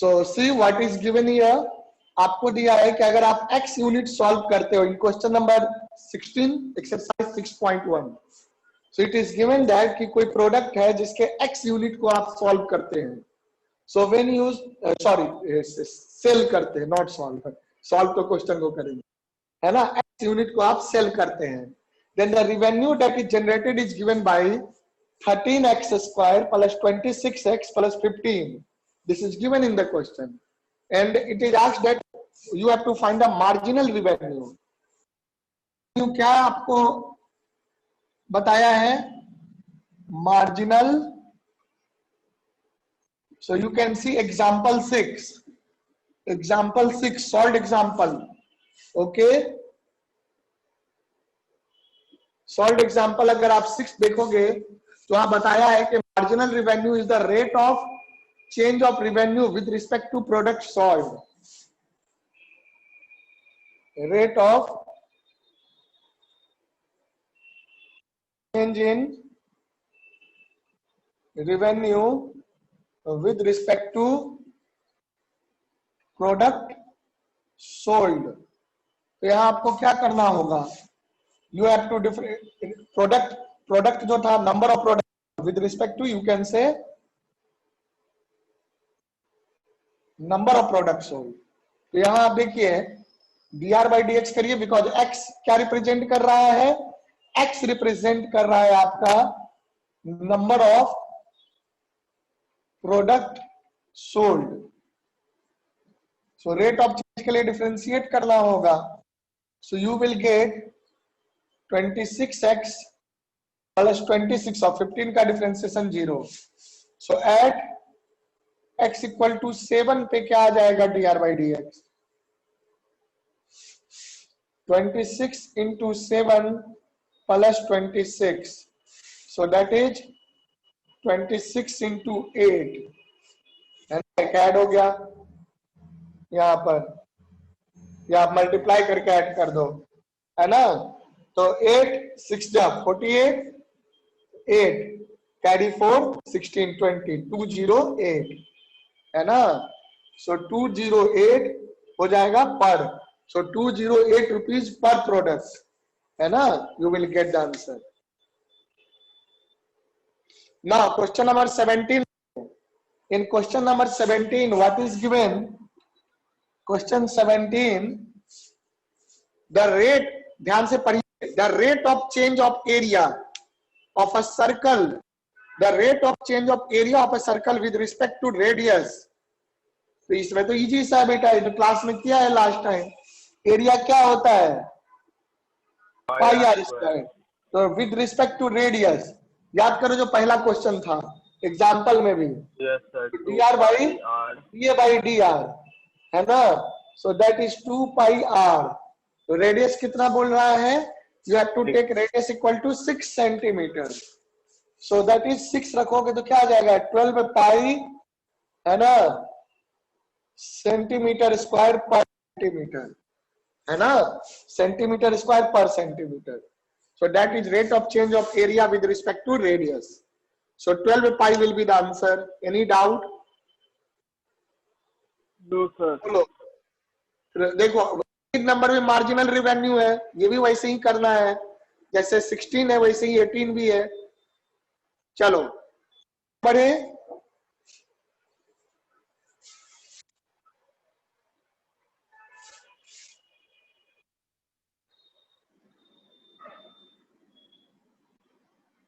So see what is given here, आपको दिया है कि अगर आप x यूनिट सॉल्व करते हो in question number 16 exercise 6.1, so it is given that कि कोई प्रोडक्ट है जिसके x यूनिट को आप सॉल्व करते हैं, so when you sorry sell करते हैं, नॉट सॉल्व, सॉल्व तो क्वेश्चन को करेंगे, है ना, x यूनिट को आप सेल करते हैं, then the revenue that is generated is given by 13x square plus 26x plus 15. This is given in the question, and it is asked that you have to find the marginal revenue. क्या आपको बताया है marginal? So you can see example 6. Example 6 solved example. Okay. Solve example अगर आप 6 देखोगे तो वहां बताया है कि marginal revenue is the rate of change of revenue with respect to product sold, rate of change in revenue with respect to product sold. तो यहां आपको क्या करना होगा, you have to product जो था number of product with respect to, you can say number of products sold। तो यहां आप देखिए dr by dx करिए, बिकॉज x क्या रिप्रेजेंट कर रहा है, x रिप्रेजेंट कर रहा है आपका number of product sold. So rate of change के लिए डिफरेंशिएट करना होगा, so you will get 26x plus 26 और 15 का differentiation 0। So at x equal to 7 पे क्या आ जाएगा dr by dx, 26 into 7 plus 26, so that is 26 into 8, add हो गया यहाँ पर, या आप मल्टीप्लाई करके ऐड कर दो, है ना, तो 8 6 जा 48, 8 कैरी 4 16 20 208, है ना, सो 208 हो जाएगा पर, सो 208 रुपीज पर प्रोडक्ट, है ना, you will get the answer. Now question number 17, in question number 17 what is given, question 17 the rate, ध्यान से पढ़िए, the rate of change of area of a circle, the rate of change of area of a circle with respect to radius। तो इसमें तो easy सा है बेटा, इस क्लास में किया है लास्ट टाइम, एरिया क्या होता है पाई आर स्क्वायर, तो विद रिस्पेक्ट टू रेडियस याद करो जो पहला क्वेश्चन था एग्जांपल में भी, d r by d A by d r, है ना, so that is 2 pi r. तो रेडियस कितना बोल रहा है, you have to take radius equal to 6 centimeter, so that is 6 रखोगे तो क्या आ जाएगा 12 पाई, है ना, सेंटीमीटर स्क्वायर पर सेंटीमीटर, है ना, सेंटीमीटर स्क्वायर पर centimetre, so that is rate of change of area with respect to radius, so 12 pi will be the answer। any doubt? No sir। देखो नंबर में मार्जिनल रिवेन्यू है, ये भी वैसे ही करना है, जैसे 16 है वैसे ही 18 भी है। चलो बढ़े,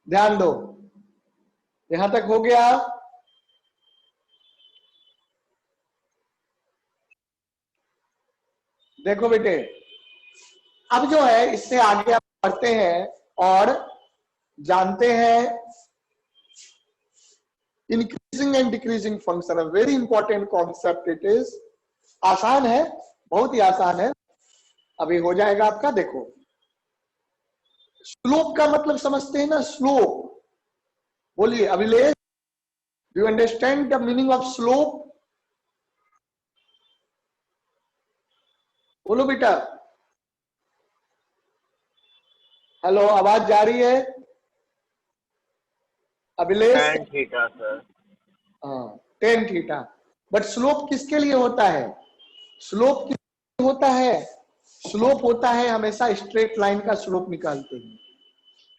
ध्यान दो, यहां तक हो गया, देखो बेटे अब जो है इससे आगे आप पढ़ते हैं और जानते हैं increasing and decreasing function, very important concept it is, आसान है, बहुत ही आसान है, अभी हो जाएगा आपका। देखो स्लोप का मतलब समझते हैं ना, स्लोप, बोलिए अभिलेख, do you understand the meaning of slope, बोलो बेटा, हेलो आवाज जा रही है अभिलेख? tan theta sir. हाँ tan थीटा, बट स्लोप किसके लिए होता है? स्लोप किसके लिए होता है? स्लोप होता है हमेशा स्ट्रेट लाइन का स्लोप निकालते हैं,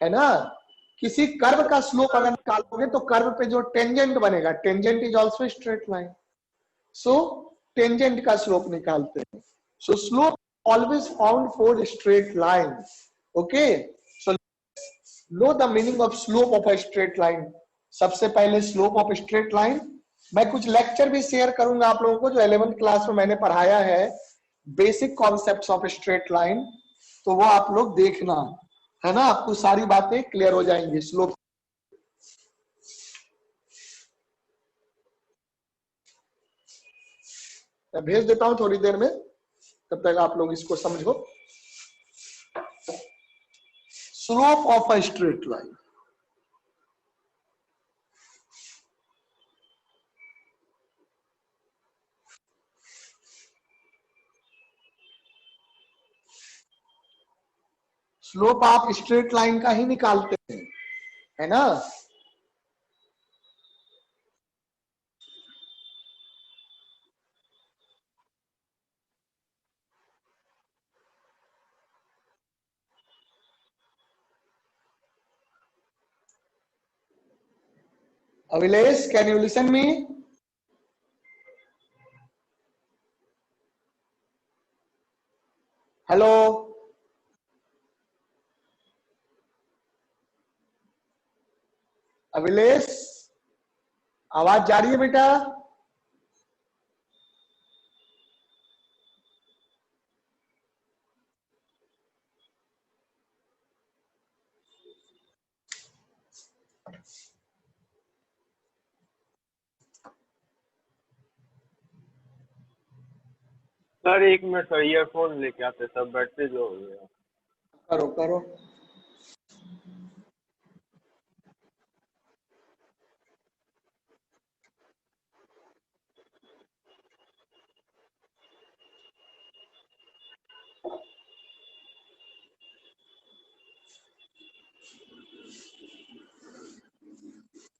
है ना। किसी कर्व का स्लोप अगर निकालोगे तो कर्व पे जो टेंजेंट बनेगा, tangent is also straight line, so tangent का स्लोप निकालते हैं। सो slope always found for straight line. Okay, so know the meaning of slope of a straight line. सबसे पहले स्लोप ऑफ स्ट्रेट लाइन, मैं कुछ लेक्चर भी share करूंगा आप लोगों को जो 11th क्लास में मैंने पढ़ाया है, basic concepts of straight line, तो वो आप लोग देखना, है ना, आपको सारी बातें क्लियर हो जाएंगी स्लोप। मैं भेज देता हूं थोड़ी देर में, तब तक आप लोग इसको समझो। Slope of a straight line, slope आप स्ट्रेट लाइन का ही निकालते हैं, है ना। Avilesh, can you listen me? Hello, Avilesh, आवाज जा रही है बेटा? सर 1 मिनट सर, ईयरफोन लेके आते, सब बैटरी जो हो गया। करो करो।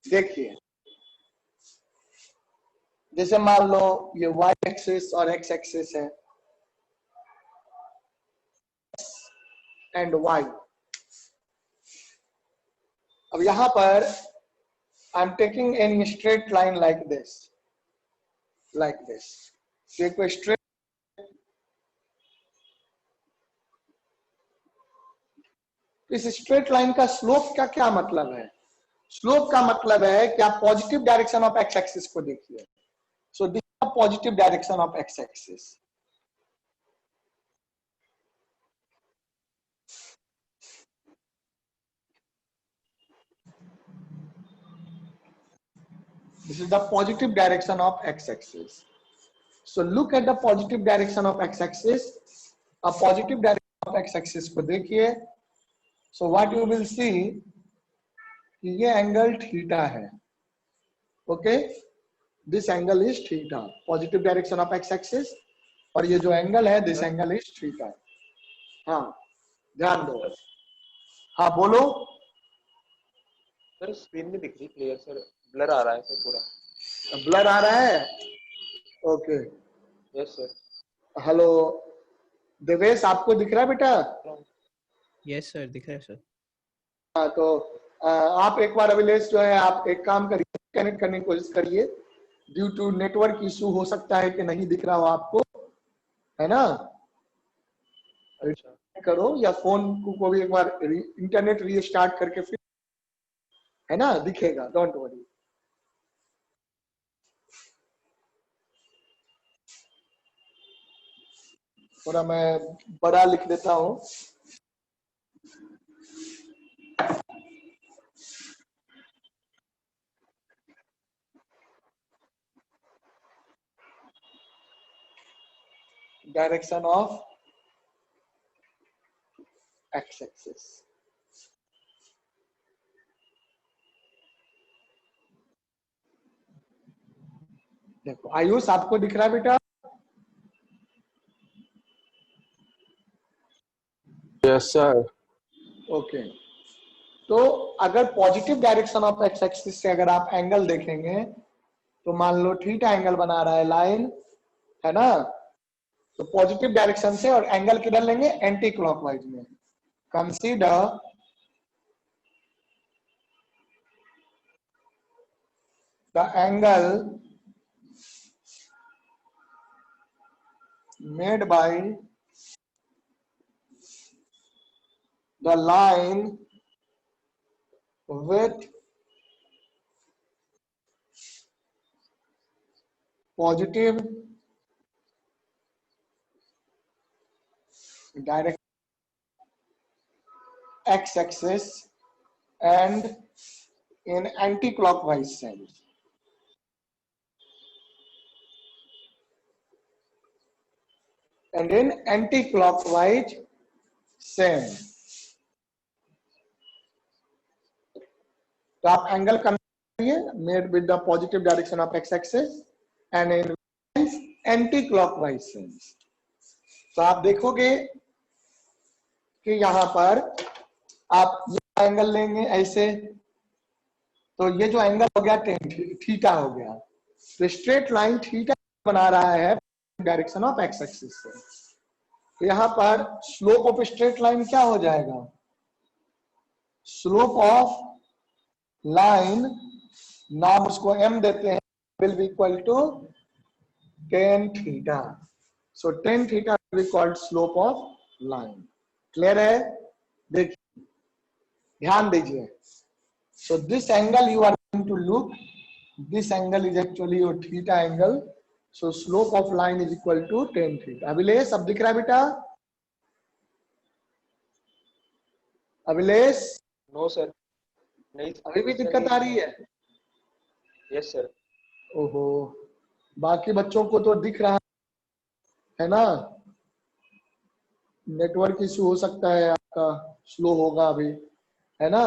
देखिए, जैसे मान लो ये y एक्सिस और x एक्सिस है, एंड y। अब यहां पर I am taking an straight line like this, like this. एक स्ट्रेट, इस स्ट्रेट लाइन का स्लोप का क्या मतलब है? स्लोप का मतलब है कि आप positive direction of x axis को देखिए। So this is positive direction of x axis. This is the positive direction of x-axis. So look at the positive direction of x-axis. A positive direction of x-axis को देखिए। So what you will see कि ये angle theta है। Okay, this angle is theta, positive direction of x-axis, और ये जो angle है this angle is theta. हाँ, ध्यान दो। हाँ बोलो सर स्क्रीन नहीं दिख रही क्लियर सर, ब्लर आ रहा है सर पूरा। ब्लर आ रहा है? Okay, yes sir. Hello Devesh, आपको दिख रहा है बेटा? यस सर, दिख रहा है सर। हाँ, तो आप एक बार अभिलेष जो है, आप एक काम करिए, कनेक्ट करने की कोशिश करिए। ड्यू टू नेटवर्क इशू हो सकता है कि नहीं दिख रहा हो आपको, है ना। अच्छा करो या फोन को भी एक बार इंटरनेट रीस्टार्ट करके फिर, है ना, दिखेगा, डोंट वरी। थोड़ा मैं बड़ा लिख देता हूं। Direction of x axis. देखो आयुष, आपको दिख रहा है बेटा? Yes sir. ओके, तो अगर positive direction of x axis से अगर आप एंगल देखेंगे तो मान लो थीटा एंगल बना रहा है लाइन, है ना। तो पॉजिटिव डायरेक्शन से, और एंगल किधर लेंगे, एंटी क्लॉकवाइज में। Consider the angle made by the line with positive direct x-axis and in anti-clockwise sense. And in anti-clockwise sense. तो आप एंगल करिए made with the positive direction of x axis and in anti clockwise sense. तो आप देखोगे कि यहां पर आप ये एंगल लेंगे ऐसे, तो ये जो एंगल हो गया थीटा हो गया। तो स्ट्रेट लाइन थीटा बना रहा है डायरेक्शन ऑफ एक्स एक्सिस से। तो यहां पर स्लोप ऑफ स्ट्रेट लाइन क्या हो जाएगा, स्लोप ऑफ लाइन, नाम उसको m देते हैं, will be equal to tan theta. So tan theta will be called slope of line. Clear है? देखिए ध्यान दीजिए। So this angle you are going to look, this angle is actually your theta angle. So slope of line is equal to tan theta. Abhilesh अब दिख रहा है बेटा? अभिलेष no sir, नहीं अभी भी दिक्कत आ रही है? Yes sir. ओहो, बाकी बच्चों को तो दिख रहा है ना। नेटवर्क इशू हो सकता है, आपका स्लो होगा अभी, है ना।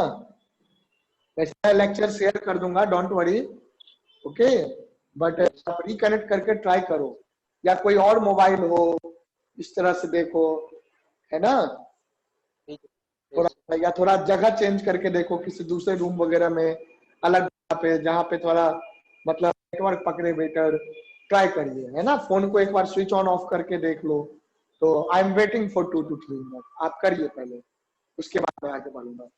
वैसे मैं लेक्चर शेयर कर दूंगा, डोंट वरी, ओके। बट आप रिकनेक्ट करके ट्राई करो, या कोई और मोबाइल हो इस तरह से देखो, है ना। थोड़ा या थोड़ा जगह चेंज करके देखो, किसी दूसरे रूम वगैरह में, अलग जगह पे, जहाँ पे थोड़ा मतलब नेटवर्क पकड़े बेटर। ट्राई करिए, है ना। फोन को एक बार स्विच ऑन ऑफ करके देख लो। तो I am waiting for 2 to 3 minute, आप करिए पहले, उसके बाद मैं आगे बढ़ूंगा।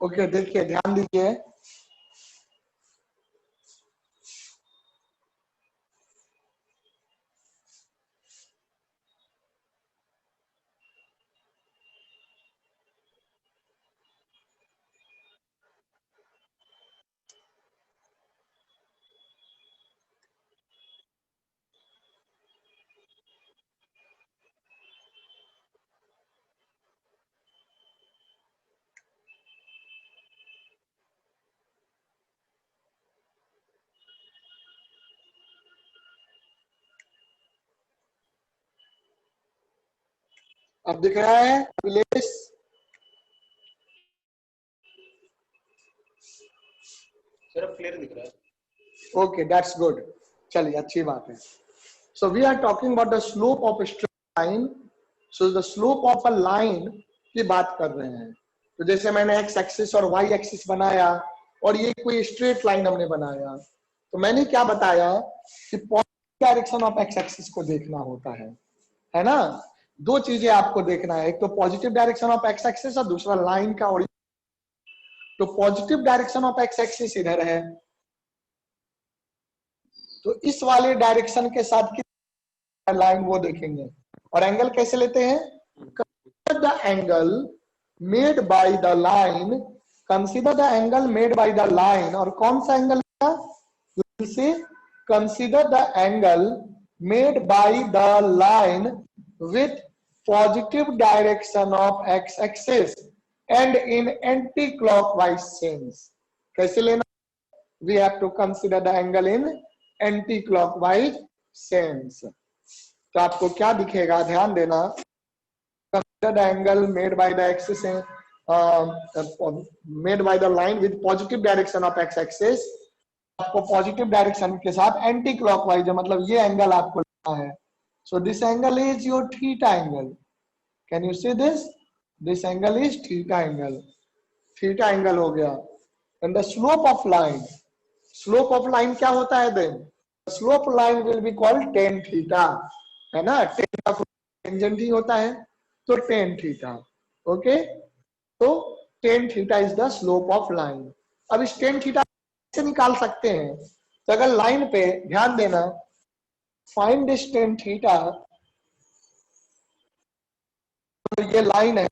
ओके, देखिए ध्यान दीजिए। अब दिख रहा है अभिलेष? सर क्लियर दिख रहा है। Okay, that's good. चलिए, अच्छी बात है। So we are talking about the slope of straight line. So the slope of a line की बात कर रहे हैं। तो जैसे मैंने एक्स एक्सिस और वाई एक्सिस बनाया और ये कोई स्ट्रेट लाइन हमने बनाया, तो मैंने क्या बताया कि positive direction of x axis को देखना होता है ना। दो चीजें आपको देखना है, एक तो positive direction of x axis और दूसरा लाइन का ओरिजिन। तो positive direction of x axis इधर है, तो इस वाले डायरेक्शन के साथ की लाइन वो देखेंगे। और एंगल कैसे लेते हैं? Consider the angle made by the line, consider the angle made by the line. और कौन सा एंगल से? Consider the angle made by the line with positive direction of x axis and in anti clockwise sense. कैसे लेना? we have to consider the angle in anti-clockwise sense. तो आपको क्या दिखेगा, ध्यान देना। consider the angle made by the axis made by the line with positive direction of x-axis। आपको positive direction के साथ एंटी क्लॉकवाइज, मतलब ये एंगल आपको लेना है। So this angle is your theta angle. Can you see this? This angle is theta angle. Theta angle हो गया। And the slope of line, slope of line क्या होता है then? Slope line will be called tan theta, है ना। Tan का tangent ही होता है, तो टेन थीटा। ओके, तो tan theta is the slope of line. अब इस टेन थीटा से निकाल सकते हैं। तो अगर लाइन पे ध्यान देना, फाइंड दिस टेन थीटा, तो ये लाइन है,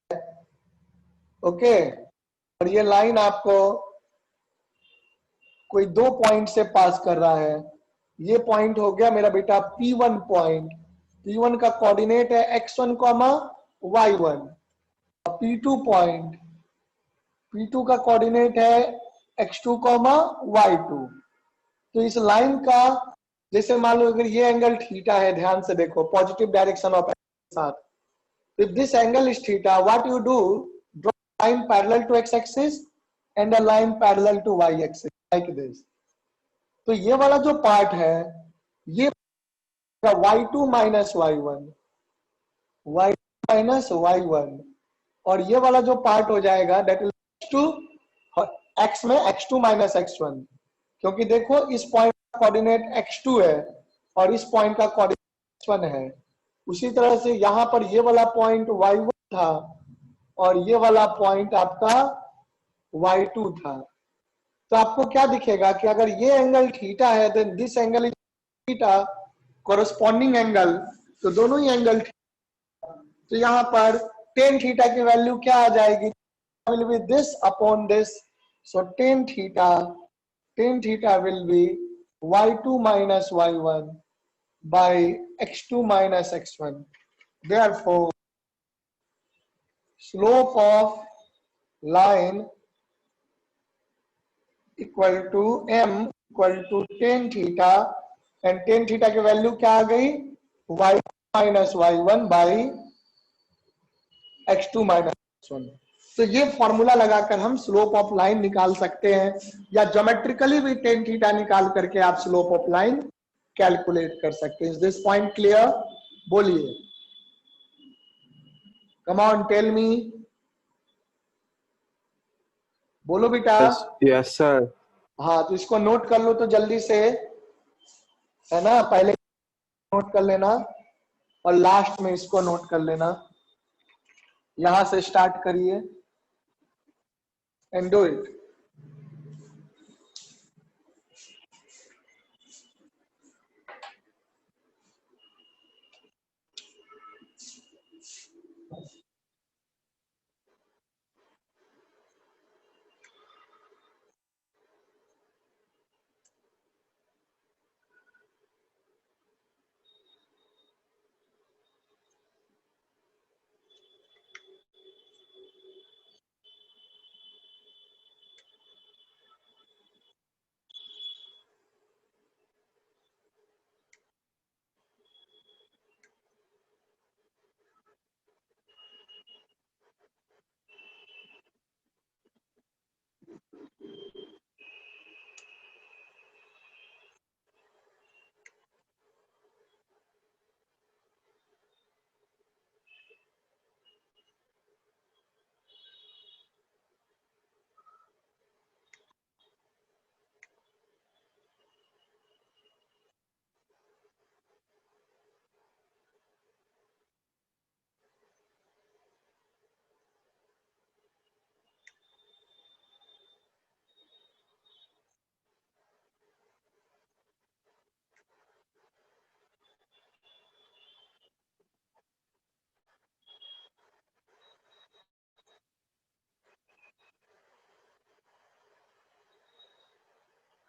ओके। और ये लाइन आपको कोई दो पॉइंट से पास कर रहा है। ये पॉइंट हो गया मेरा बेटा P1 पॉइंट। P1 का कोऑर्डिनेट है x1, y1। P2 point, P2 का कोऑर्डिनेट है x2, y2। तो इस लाइन का, जैसे मान लो अगर ये एंगल थीटा है, ध्यान से देखो, पॉजिटिव डायरेक्शन ऑफ के साथ। If this angle is theta, what you do? Draw a line parallel to x-axis and a line parallel to y-axis, like this. तो ये वाला जो पार्ट है, ये y2 minus y1, y2 minus y1, और ये वाला जो पार्ट हो जाएगा दैट इज x2, x में x2 माइनस x1। क्योंकि देखो इस पॉइंट का कोऑर्डिनेट x2 है और इस पॉइंट का कोऑर्डिनेट x1 है। उसी तरह से यहां पर ये वाला पॉइंट y1 था और ये वाला पॉइंट आपका y2 था। तो आपको क्या दिखेगा कि अगर ये एंगल थीटा है then this angle is theta, corresponding angle, तो दोनों ही एंगल। तो यहां पर टेन थीटा की वैल्यू क्या आ जाएगी? Will be this upon this. So tan theta will B y2 minus y1 by x2 minus x1. Therefore, slope of line equal to m equal to tan theta, and tan theta की value क्या आ गई? y minus y1 by x2 minus x1। तो ये formula लगाकर हम slope of line निकाल सकते हैं, या ज्योमेट्रिकली भी tan थीटा निकाल करके आप स्लोप ऑफ लाइन कैलकुलेट कर सकते हैं। Is this point clear? बोलिए, कम ऑन टेल मी, बोलो बेटा। Yes sir. हाँ, तो इसको नोट कर लो तो जल्दी से, है ना। पहले नोट कर लेना और लास्ट में इसको नोट कर लेना। यहां से स्टार्ट करिए एंड डू इट।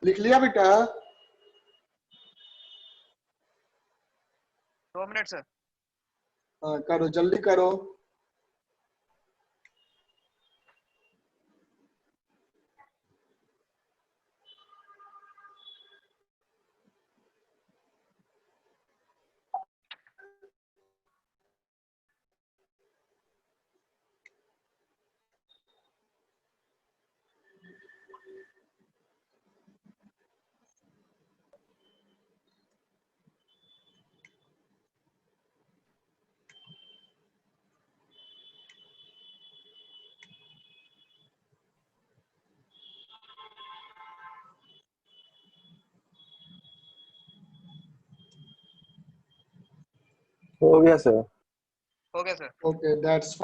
लिख लिया बेटा? 2 मिनट सर। हाँ, करो जल्दी करो। हो गया सर। हो गया सर। ओके, दैट्स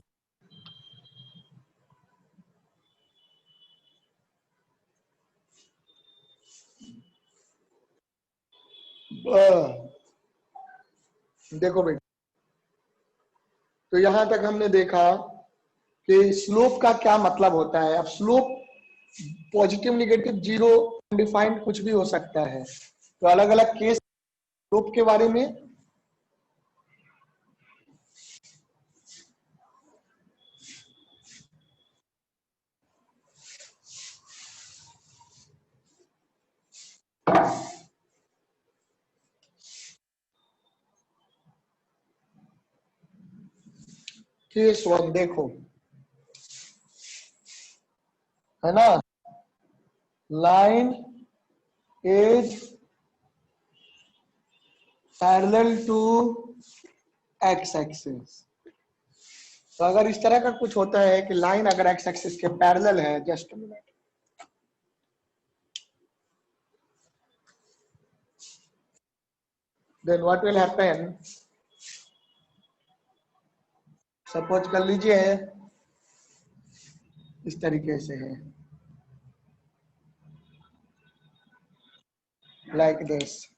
देखो बेटा, तो यहां तक हमने देखा कि स्लोप का क्या मतलब होता है। अब slope positive, negative, zero, defined कुछ भी हो सकता है। तो अलग अलग केस स्लोप के बारे में केस वन देखो, है ना, line is parallel to x axis. तो अगर इस तरह का कुछ होता है कि लाइन अगर एक्स एक्सिस के पैरेलल है, just minute, then what will happen, suppose कर लीजिए इस तरीके से है, like this,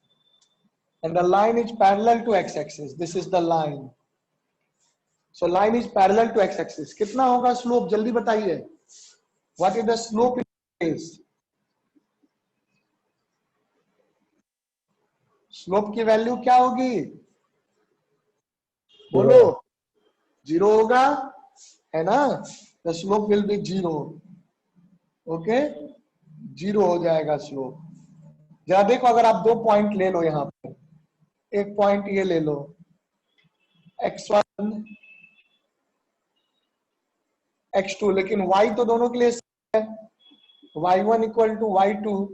and the line is parallel to x-axis. This is the line. So line is parallel to x-axis. कितना होगा स्लोप, जल्दी बताइए? What is the slope in this case? Slope की वैल्यू क्या होगी? बोलो। जीरो होगा, है ना? The slope will be zero. Okay, zero हो जाएगा स्लोप। जरा देखो, अगर आप दो पॉइंट ले लो यहां पे, एक पॉइंट ये ले लो x1 x2, लेकिन y तो दोनों के लिए है, y1 इक्वल टू y2,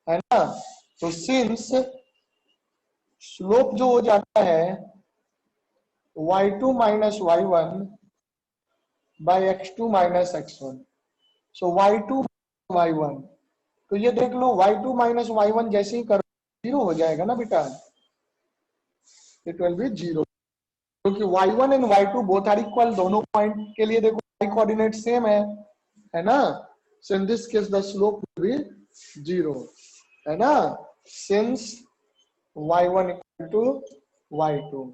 है ना? तो सिंस स्लोप जो हो जाता है y2 minus y1 bye x2 minus x1, सो y2 y1, तो ये देख लो y2 माइनस y1 जैसे ही करो जीरो हो जाएगा ना बेटा, इट विल बी जीरो, क्योंकि y1 and y2 both are equal, दोनों पॉइंट के लिए देखो y कोऑर्डिनेट सेम है ना? So in this case the slope will be zero, है ना? Since y1 equal to y2।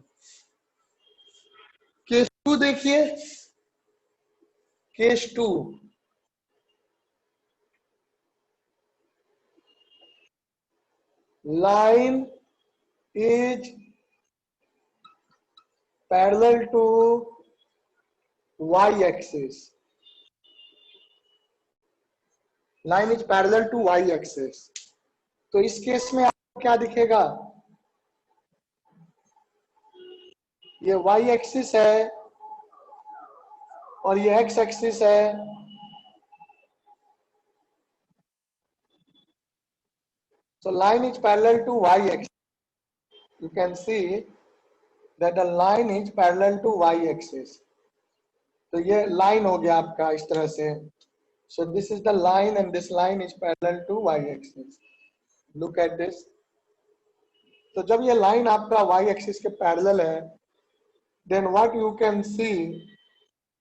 Case two देखिए, case two, line is parallel to y axis, line is parallel to y axis। तो इस case में आपको क्या दिखेगा? ये y एक्सिस है और ये x एक्सिस है, so line is parallel to y axis, you can see that the line is parallel to y axis। तो ये लाइन हो गया आपका इस तरह से, so this is the line and this line is parallel to y axis, look at this। तो जब ये लाइन आपका y एक्सिस के पैरेलल है, then what you can see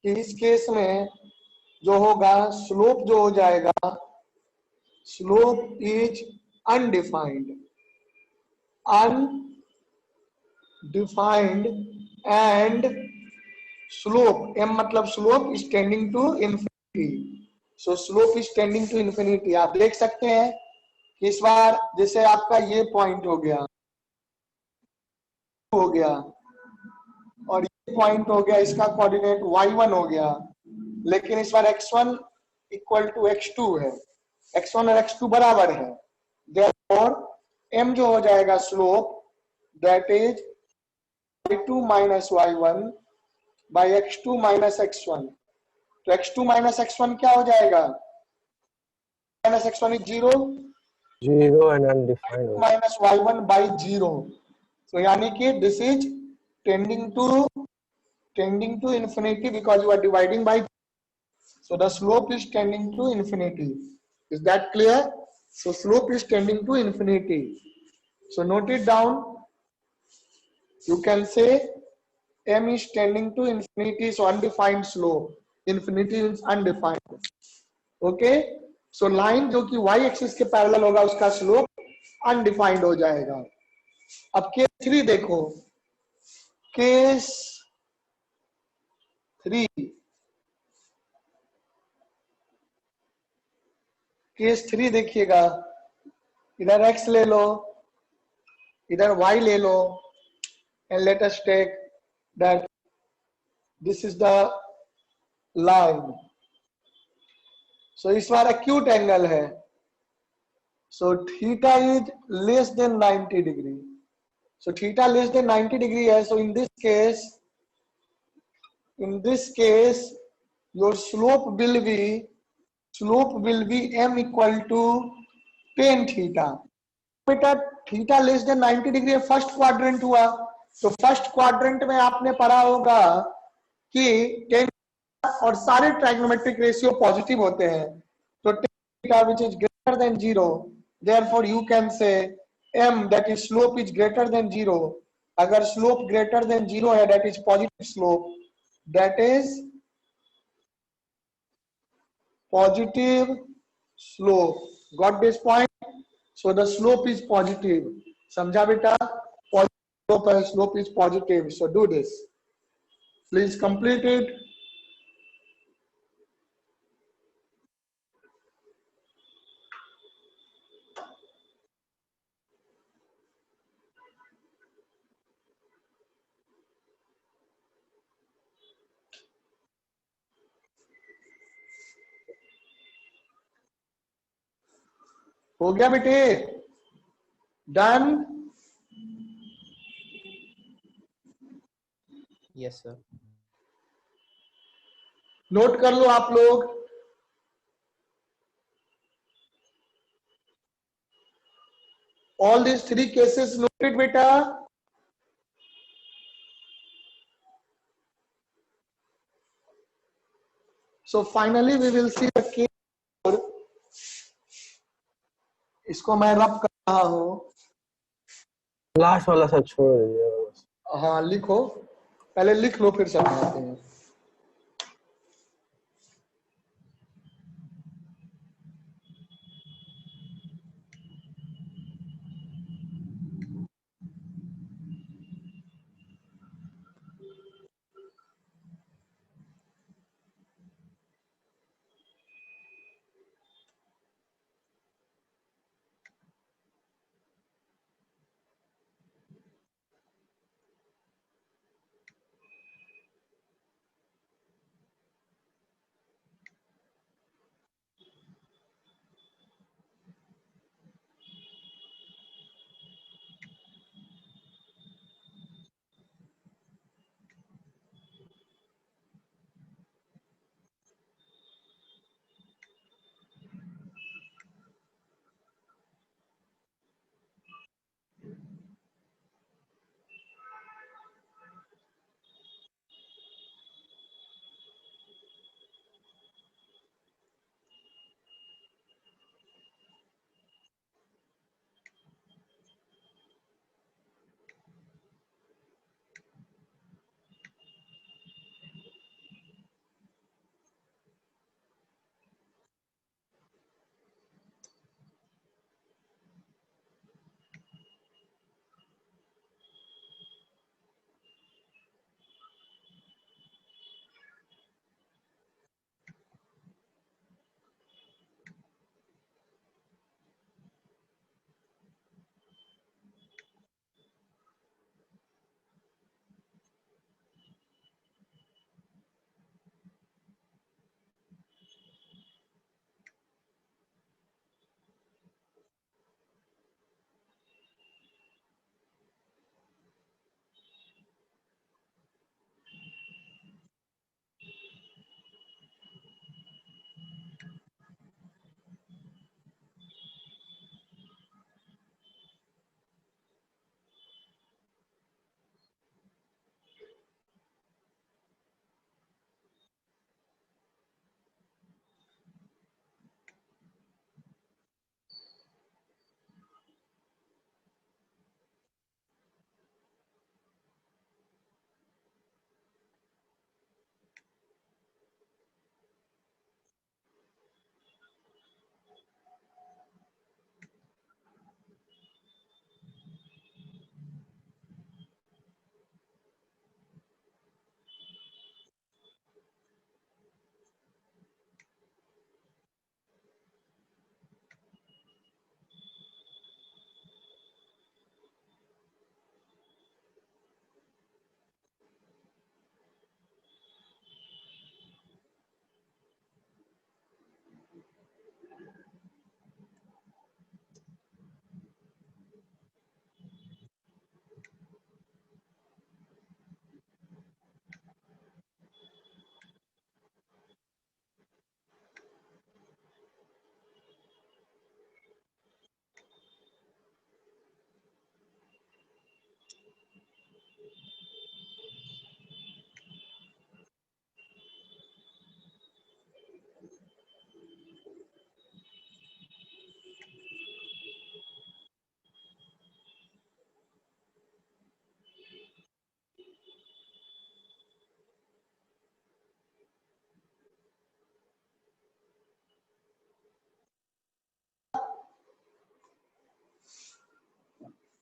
कि इस केस में जो होगा स्लोप जो हो जाएगा, slope is undefined, undefined and slope, M मतलब slope is tending to infinity, so slope is tending to infinity. आप देख सकते हैं कि इस बार जैसे आपका ये पॉइंट हो गया और ये पॉइंट हो गया, इसका कोऑर्डिनेट y1 हो गया, लेकिन इस बार x1 इक्वल टू x2 है, x1 और x2 बराबर है, देयरफॉर m जो हो जाएगा slope that is y2 minus y1 by x2 minus x1। तो x2 माइनस x1 क्या हो जाएगा, minus x1 is 0 and undefined. Minus y1 by 0। तो यानी कि this is tending to infinity because you are dividing by, so the slope is tending to infinity. Is that clear? So slope is tending to infinity, so note it down. You can say m is tending to infinity, so undefined slope, infinity is undefined. Okay, so line जो कि y axis के parallel होगा उसका slope undefined हो जाएगा। अब case 3 देखो, case 3, case 3 देखिएगा, इधर x ले लो, इधर y ले लो, and let us take that this is the line. So इस बार acute angle है, so theta is less than 90 degree, so theta less than 90 degree है, so in this case your slope will be m equal to tan theta। बेटा theta less than 90 degree first quadrant हुआ, तो first quadrant में आपने पढ़ा होगा कि tan और सारे ट्राइगोनोमेट्रिक रेशियो पॉजिटिव होते हैं, तो tan theta which is greater than 0, therefore you can say m that is slope is greater than 0। अगर स्लोप ग्रेटर देन 0 है, that is positive slope, that is positive slope। Got this point? So the slope is positive। समझा बेटा? Slope is positive, so do this, please complete it। हो गया बेटे? Done? Yes sir. Note कर लो आप लोग, all these 3 cases noted बेटा। So finally we will see the case, इसको मैं रब कर रहा हूं। लास्ट वाला सब छोड़ दीजिए। हाँ लिखो, पहले लिख लो फिर समझाते हैं।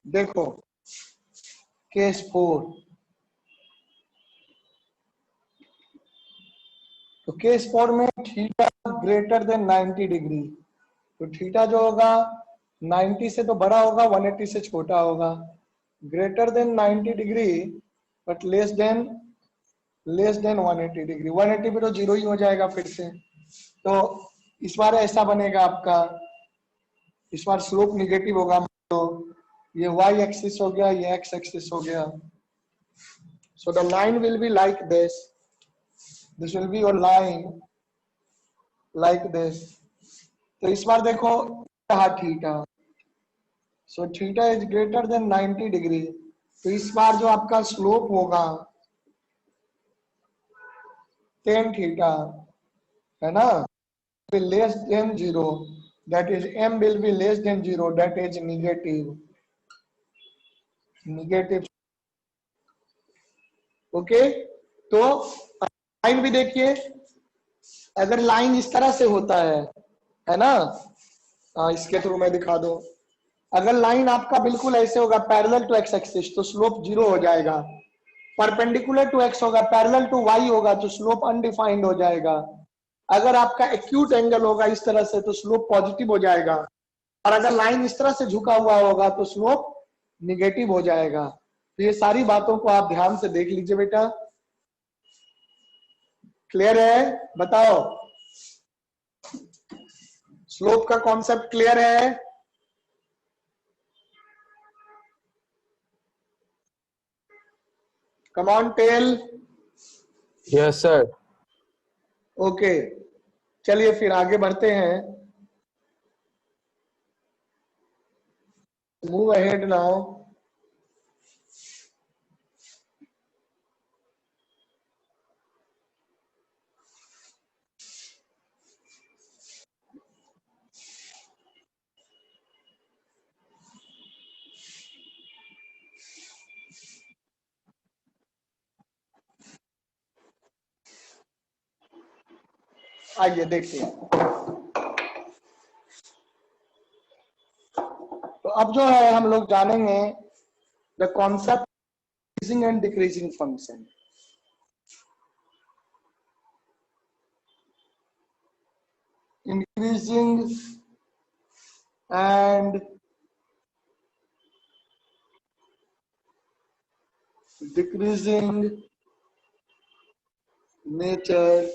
देखो केस 4, तो केस 4 में थीटा ग्रेटर देन 90 डिग्री, तो थीटा जो होगा 90 से तो बड़ा होगा, 180 से छोटा होगा। Greater then 90 degree but less than 180 degree, 180 पे तो जीरो ही हो जाएगा फिर से। तो इस बार ऐसा बनेगा आपका, इस बार स्लोप निगेटिव होगा। तो ये y एक्सिस हो गया, ये x एक्सिस हो गया। So the line will be like this, this will be your line like this. तो इस बार देखो theta, so theta is greater than 90 degree, तो इस बार जो आपका स्लोप होगा tan थीटा, है ना, will less than 0, that is m will be less than 0, that is negative। Okay, तो लाइन भी देखिए, अगर लाइन इस तरह से होता है ना, इसके थ्रू मैं दिखा दो। अगर लाइन आपका बिल्कुल ऐसे होगा पैरेलल टू एक्स एक्सिस, तो स्लोप जीरो हो जाएगा। परपेंडिकुलर टू एक्स होगा, पैरेलल टू वाई होगा, तो स्लोप अनडिफाइंड हो जाएगा। अगर आपका एक्यूट एंगल होगा इस तरह से, तो स्लोप पॉजिटिव हो जाएगा। और अगर लाइन इस तरह से झुका हुआ होगा तो स्लोप निगेटिव हो जाएगा। तो ये सारी बातों को आप ध्यान से देख लीजिए बेटा। क्लियर है? बताओ, स्लोप का कॉन्सेप्ट क्लियर है? Come on tell. Yes sir. Okay, चलिए फिर आगे बढ़ते हैं। Move ahead now. आइए देखते हैं। तो अब जो है हम लोग जानेंगे the concept increasing and decreasing function. Increasing and decreasing nature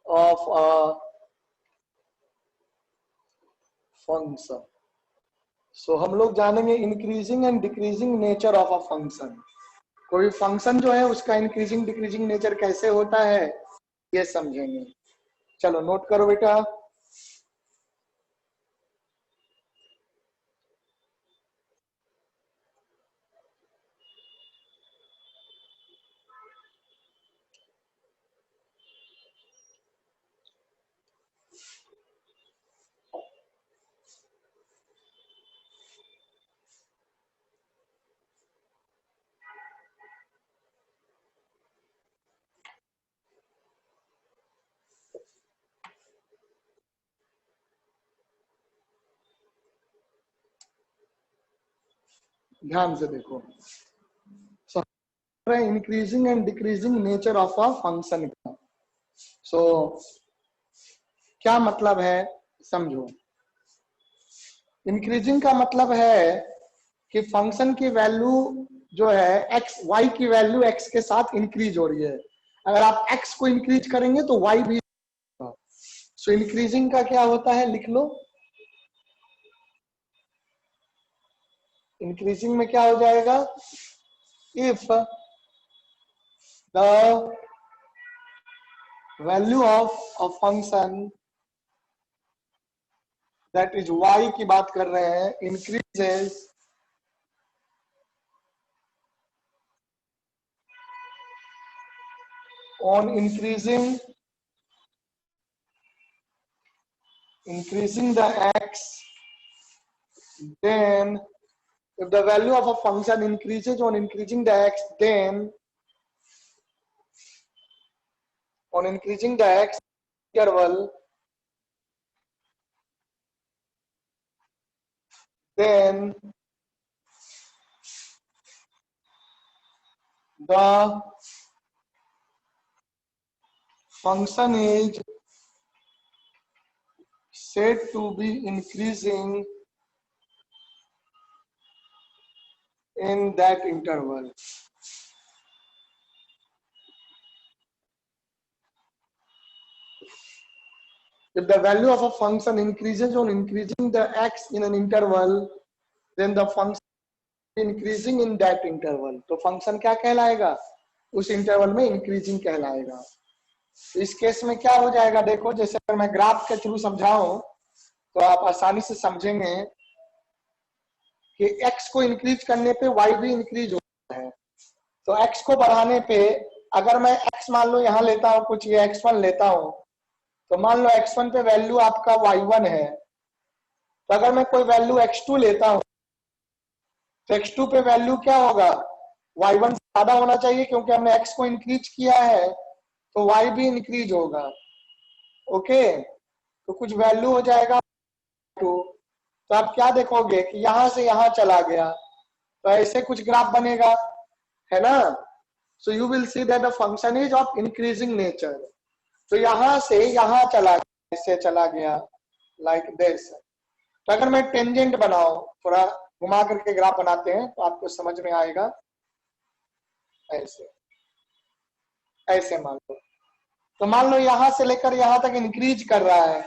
of a function. So हम लोग जानेंगे increasing and decreasing nature of a function. कोई फंक्शन जो है उसका इंक्रीजिंग डिक्रीजिंग नेचर कैसे होता है ये समझेंगे। चलो नोट करो बेटा। ध्यान से देखो, increasing and decreasing nature of a function का। सो क्या मतलब है समझो। इंक्रीजिंग का मतलब है कि फंक्शन की वैल्यू जो है x, y की वैल्यू x के साथ इंक्रीज हो रही है। अगर आप x को इंक्रीज करेंगे तो y भी। सो इंक्रीजिंग का क्या होता है, लिख लो। इंक्रीजिंग में क्या हो जाएगा, if the value of a function that is y की बात कर रहे हैं, increases on increasing the x, then if the value of a function increases on increasing the x, then on increasing the x interval, then the function is said to be increasing in that interval. If the value of a function increases on increasing the x in an interval, then the function increasing in that interval. तो function क्या कहलाएगा? उस interval में increasing कहलाएगा. इस case में क्या हो जाएगा? देखो, जैसे अगर मैं ग्राफ के थ्रू समझाऊं तो आप आसानी से समझेंगे कि x को इंक्रीज करने पे y भी इंक्रीज होता है. तो x को बढ़ाने पे अगर मैं x मान लो यहां लेता हूं, कुछ ये x1 लेता हूं, तो मान लो x1 पे वैल्यू आपका y1 है, तो अगर मैं कोई वैल्यू x2 लेता हूं तो x2 पे वैल्यू क्या होगा? y1 से ज्यादा होना चाहिए, क्योंकि हमने x को इंक्रीज किया है तो y भी इंक्रीज होगा. ओके, तो कुछ वैल्यू हो जाएगा 2. तो आप क्या देखोगे कि यहां से यहां चला गया, तो ऐसे कुछ ग्राफ बनेगा, है ना? सो you will see that the function is of increasing nature. तो यहां से यहां चला गया, इससे चला गया, लाइक दिस. तो अगर मैं टेंजेंट बनाऊं, थोड़ा घुमा करके ग्राफ बनाते हैं तो आपको समझ में आएगा. ऐसे ऐसे मान लो, तो मान लो यहां से लेकर यहां तक इंक्रीज कर रहा है.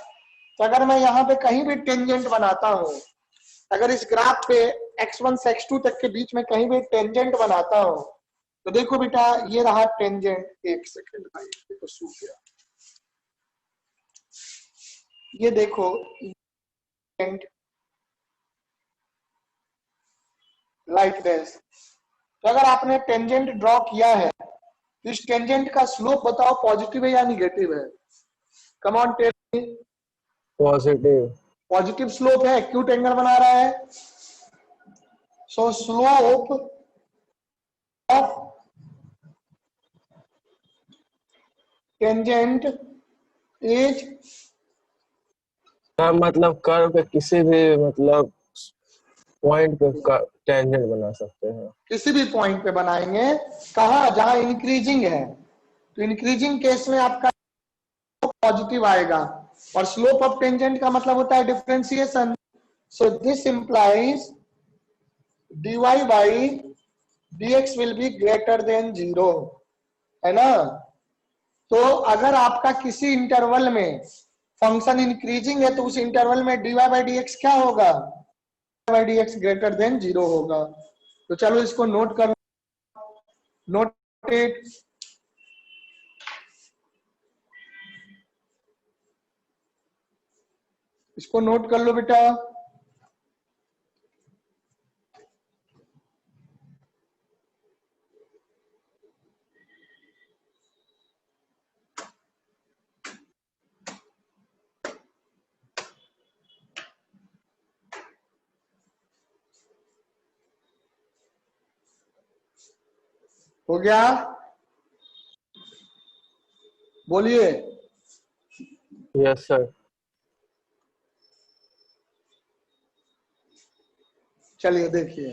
तो अगर मैं यहां पे कहीं भी टेंजेंट बनाता हूं, अगर इस ग्राफ पे x1 से x2 तक के बीच में कहीं भी टेंजेंट बनाता हूं, तो देखो बेटा, ये रहा टेंजेंट. एक सेकंड भाई, देखो सूख गया. ये देखो लाइक दिस. तो अगर आपने टेंजेंट ड्रॉ किया है तो इस टेंजेंट का स्लोप बताओ, पॉजिटिव है या निगेटिव है? Come on tell me. Positive. Positive slope है, एक्यूट एंगल बना रहा है. So slope of tangent is, का मतलब कर्व पे किसी भी मतलब पॉइंट पे टेंजेंट बना सकते हैं. किसी भी पॉइंट पे बनाएंगे. कहा? जहां इंक्रीजिंग है. तो इंक्रीजिंग केस में आपका पॉजिटिव आएगा, और स्लोप ऑफ टेंजेंट का मतलब होता है differentiation. So this implies dy by dx will be greater than 0, है ना? तो अगर आपका किसी इंटरवल में फंक्शन इंक्रीजिंग है तो उस इंटरवल में dy बाई dx क्या होगा? बाई dx ग्रेटर देन 0 होगा. तो चलो इसको नोट कर, नोट इट. इसको नोट कर लो बेटा. हो गया? बोलिए. Yes sir. चलिए देखिए,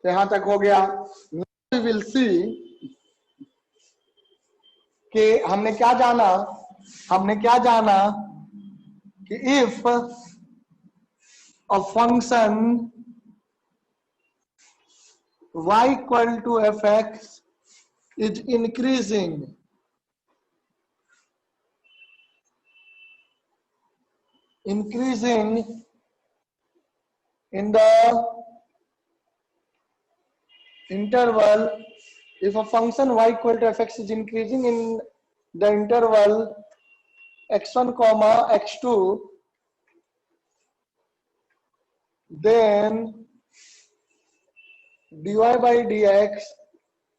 यहां तक हो गया. वी विल सी कि हमने क्या जाना, हमने क्या जाना कि if a function y equal to fx is increasing in the interval, if a function y equal to fx is increasing in the interval x1 comma x2, then dy by dx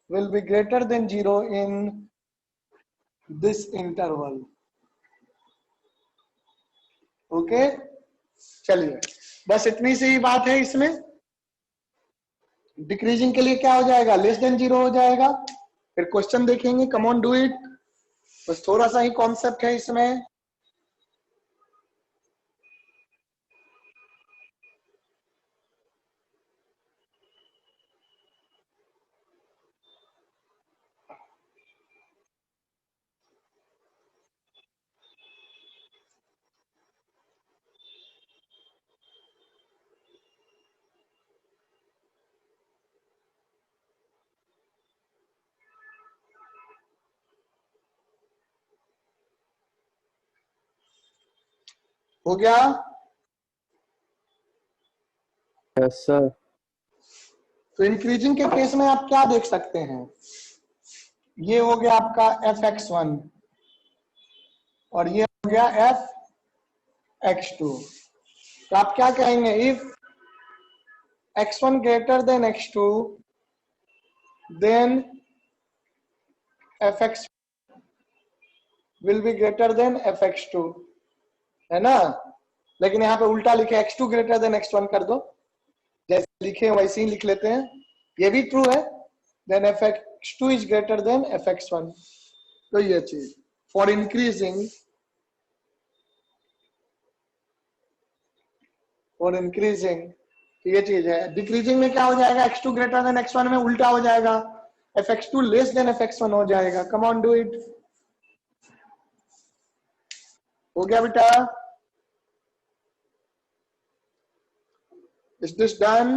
will be greater than 0 in this interval. Okay, चलिए बस इतनी सी ही बात है इसमें। Decreasing के लिए क्या हो जाएगा, लेस देन 0 हो जाएगा। फिर क्वेश्चन देखेंगे, कम ऑन डू इट। बस थोड़ा सा ही कॉन्सेप्ट है इसमें। हो गया? Yes sir. तो इंक्रीजिंग के केस में आप क्या देख सकते हैं, ये हो गया आपका f(x1) और ये हो गया f(x2). तो आप क्या कहेंगे, if x1 greater than x2 then f(x) will be greater than f(x2), है ना। लेकिन यहाँ पे उल्टा लिखे x2 greater than x1 कर दो, जैसे लिखे वैसे ही लिख लेते हैं, ये भी ट्रू है। then f(x2) is greater than f(x1). तो ये चीज फॉर इंक्रीजिंग, ये चीज है। डिक्रीजिंग में क्या हो जाएगा, x2 greater than x1 में उल्टा हो जाएगा, f(x2) less than f(x1) हो जाएगा। Come on do it. हो गया बेटा? Is this done?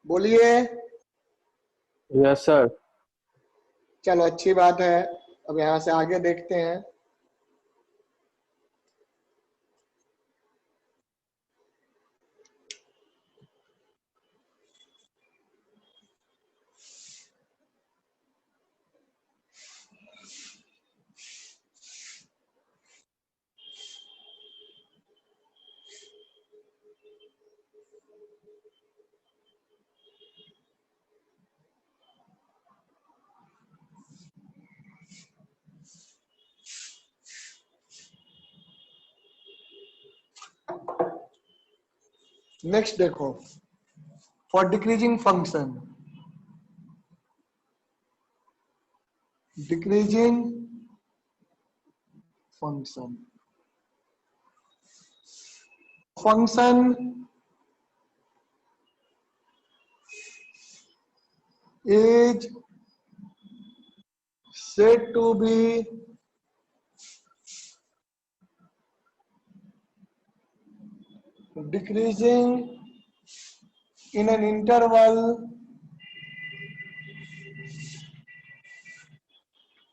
बोलिए। Yes sir. चलो अच्छी बात है, अब यहां से आगे देखते हैं। नेक्स्ट देखो, for decreasing function, decreasing function, is said to be decreasing in an interval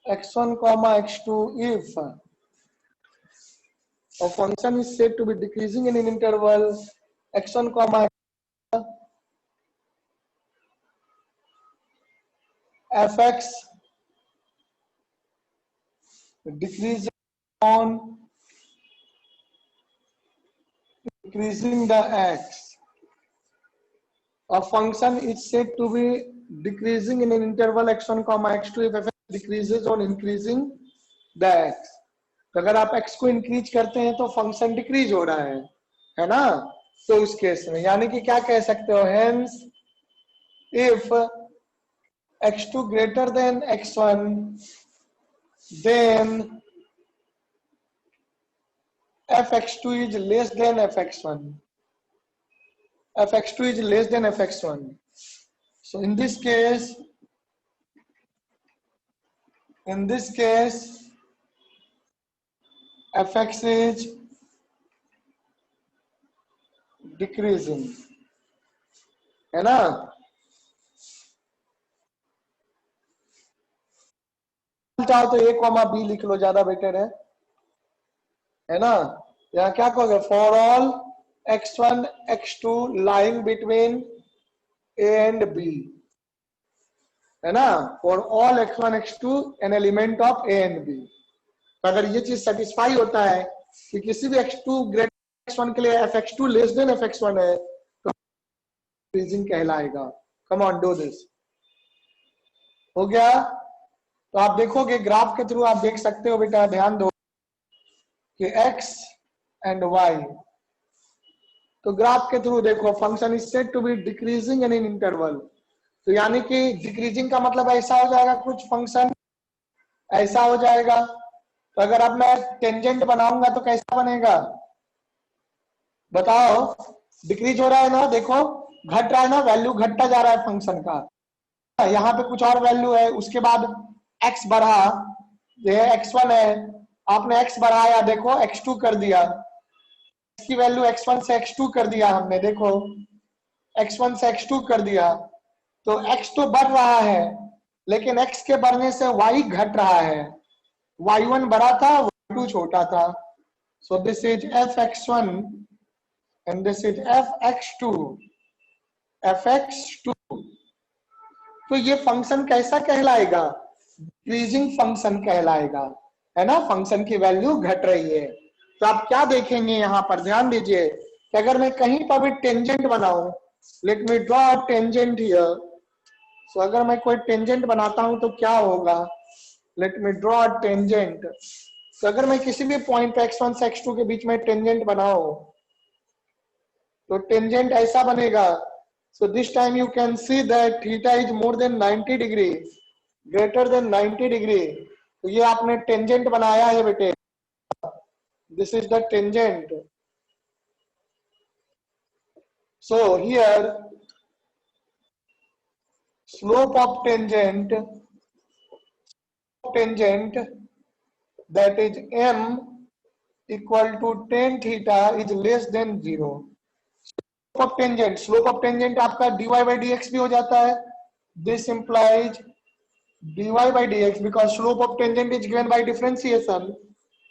x1 comma x2 if a function is said to be decreasing in an interval x1 comma fx decreasing on increasing the x. A function is said to be decreasing in an interval x1 comma x2 if f decreases on increasing the x. तो अगर आप x को increase करते हैं तो function decrease हो रहा है ना। तो उस केस में यानी कि क्या कह सकते हो, hence if x2 greater than x1 then fx2 is less than fx1. fx2 is less than fx1. So in this case fx is decreasing, है ना। चाहो तो a कॉमा b लिख लो, ज्यादा बेटर है ना। यहाँ क्या कहोगे, for all x1 x2 lying between a and b, है ना। For all x1 x2 an element of a and b। अगर ये चीज सेटिस्फाई होता है कि किसी भी x2 ग्रेटर x1 के लिए fx2 लेस देन fx1 है तो इंक्रीजिंग कहलाएगा। कम ऑन डू दिस। हो गया? तो आप देखोगे ग्राफ के थ्रू आप देख सकते हो बेटा, ध्यान दो कि x एंड y, तो ग्राफ के थ्रू देखो function is said to be decreasing in interval. तो यानी कि डिक्रीजिंग का मतलब ऐसा हो जाएगा, कुछ फंक्शन ऐसा हो जाएगा। तो अगर अब मैं टेंजेंट बनाऊंगा तो कैसा बनेगा बताओ? डिक्रीज हो रहा है ना, देखो घट रहा है ना, वैल्यू घटता जा रहा है फंक्शन का। यहाँ पे कुछ और वैल्यू है, उसके बाद x बढ़ा, ये x1 है, आपने x बढ़ाया, देखो x2 कर दिया, x की वैल्यू x1 से x2 कर दिया हमने, देखो x1 से x2 कर दिया। तो x तो बढ़ रहा है, लेकिन x के बढ़ने से y घट रहा है। y1 बड़ा था, y2 छोटा था। So this is fx1 and this is fx2, fx2। तो ये फंक्शन कैसा कहलाएगा? डिक्रीजिंग फंक्शन कहलाएगा, है ना, फंक्शन की वैल्यू घट रही है। तो आप क्या देखेंगे यहाँ पर, ध्यान दीजिए कि अगर मैं कहीं पर भी टेंजेंट बनाऊं, let me draw a tangent here. So अगर मैं कोई टेंजेंट बनाता हूं तो क्या होगा, let me draw a tangent. तो अगर मैं किसी भी पॉइंट पे x1 से x2 के बीच में टेंजेंट बनाऊं तो टेंजेंट ऐसा बनेगा। So this time you can see that theta is more than 90 degree, greater than 90 degree. तो ये आपने टेंजेंट बनाया है बेटे, this is the tangent. So here slope of tangent that is m equal to tan theta is less than 0. Slope of tangent आपका dy by dx भी हो जाता है। This implies dy by dx because slope of tangent is given by differentiation,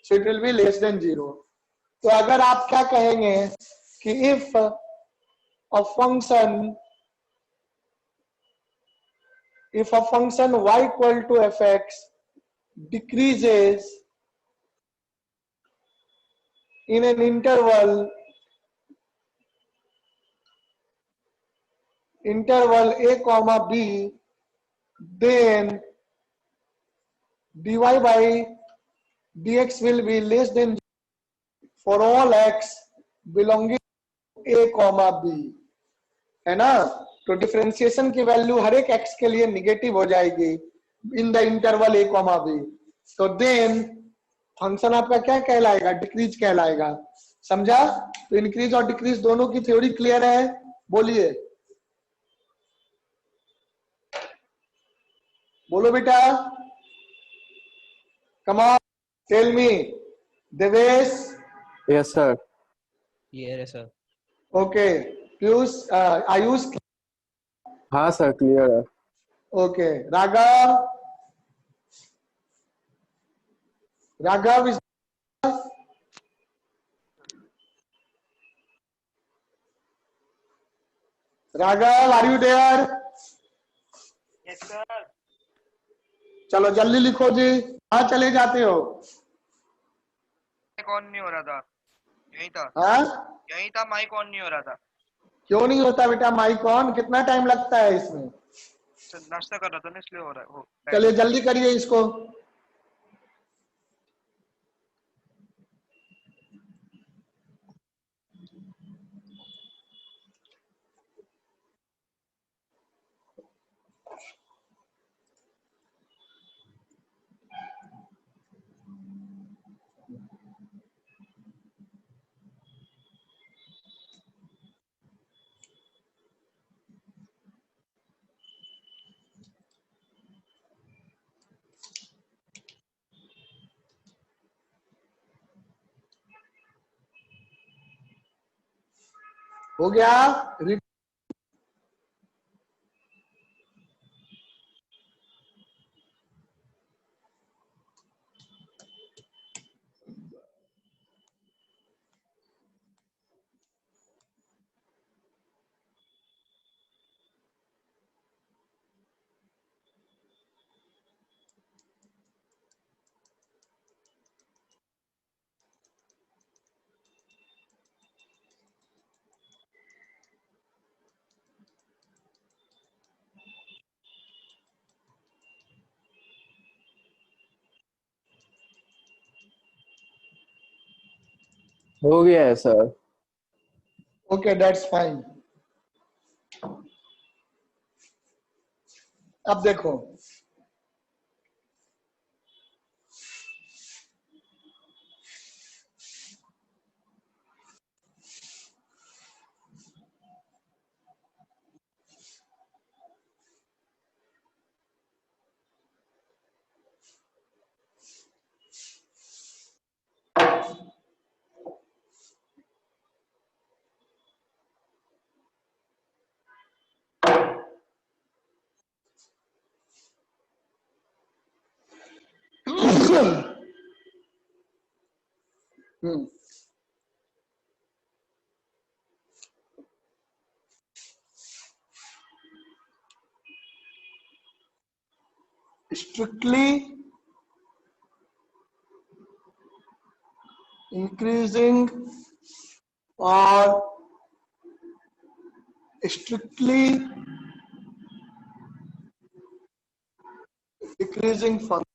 so it will be less than 0. तो अगर आप क्या कहेंगे कि if a function y equal to fx decreases in an interval a comma b, then dy by dx will be less than for all x belonging to a comma b, है ना। तो differentiation की value हर एक x के लिए negative हो जाएगी in the interval a comma b। तो देन फंक्शन आपका क्या कहलाएगा, डिक्रीज कहलाएगा, समझा। तो इंक्रीज और डिक्रीज दोनों की थ्योरी क्लियर है, बोलिए, बोलो बेटा, come on tell me. Devesh, yes sir. ये है सर। ओके, पीयूष, आयुष, हाँ सर क्लियर है। Okay, Raghav, Raghav is Raghav, are you there? Yes sir. चलो जल्दी लिखो जी, कहाँ चले जाते हो? माइक ऑन नहीं हो रहा था, यही था, हाँ, यही था, माइक ऑन नहीं हो रहा था क्यों नहीं होता बेटा माइक ऑन? कितना टाइम लगता है इसमें? सर, नाश्ता कर रहा था ना इसलिए हो रहा है वो। चलिए जल्दी करिए इसको। हो गया? हो गया है सर। Okay, that's fine. अब देखो, स्ट्रिक्टली इंक्रीजिंग और strictly decreasing function।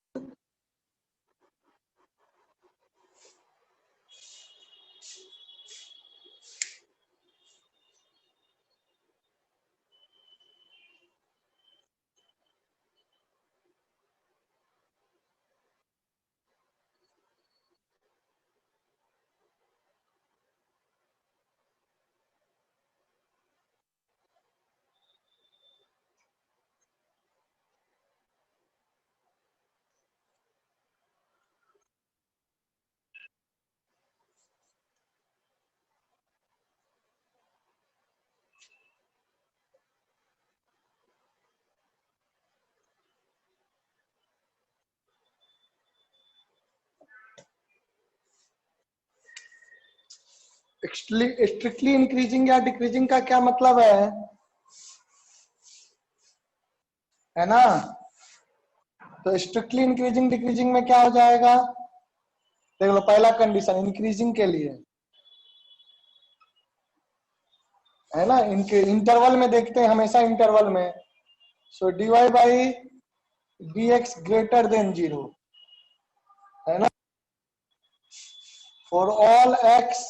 Strictly increasing या डिक्रीजिंग का क्या मतलब है ना? तो स्ट्रिक्टली इंक्रीजिंग डिक्रीजिंग में क्या हो जाएगा? देख लो, पहला कंडीशन इंक्रीजिंग के लिए है ना, इनके इंटरवल में देखते हैं हमेशा, इंटरवल में। So dy by dx greater than 0, है ना, for all x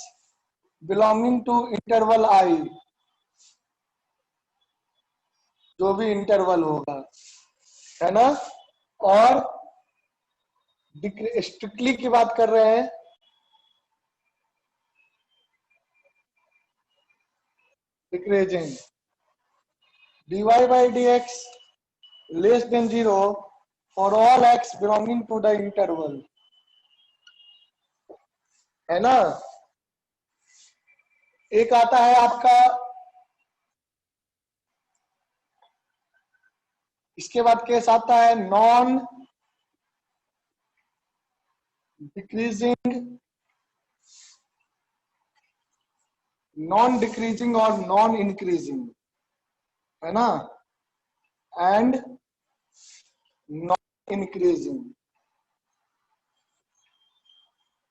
belonging to interval i, जो भी इंटरवल होगा, है ना। और स्ट्रिक्टली की बात कर रहे हैं, decreasing dy by dx less than 0 for all x belonging to the interval, है ना। एक आता है आपका, इसके बाद केस आता है नॉन डिक्रीजिंग, नॉन डिक्रीजिंग और नॉन इंक्रीजिंग, है ना, एंड नॉन इंक्रीजिंग।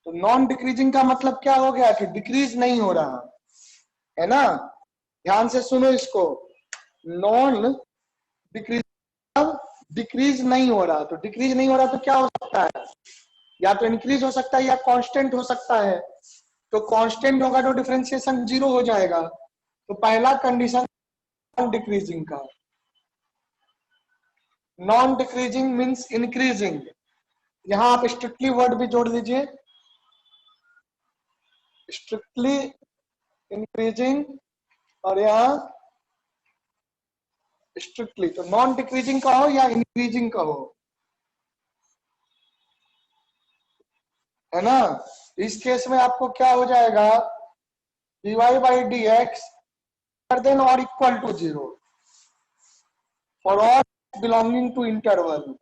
तो नॉन डिक्रीजिंग का मतलब क्या हो गया कि डिक्रीज नहीं हो रहा, है ना। ध्यान से सुनो इसको, नॉन डिक्रीज, डिक्रीज नहीं हो रहा, तो डिक्रीज नहीं हो रहा तो क्या हो सकता है? या तो इंक्रीज हो सकता है या कांस्टेंट हो सकता है। तो कांस्टेंट होगा तो डिफरेंशिएशन 0 हो जाएगा। तो पहला कंडीशन नॉन डिक्रीजिंग का, नॉन डिक्रीजिंग मींस इंक्रीजिंग। यहां आप स्ट्रिक्टली वर्ड भी जोड़ लीजिए, स्ट्रिक्टली इंक्रीजिंग, और यहां स्ट्रिक्टली। तो नॉन डिक्रीजिंग का हो या इंक्रीजिंग का हो, है ना। इस केस में आपको क्या हो जाएगा, dy by dx greater than और equal to 0 for all belonging to interval.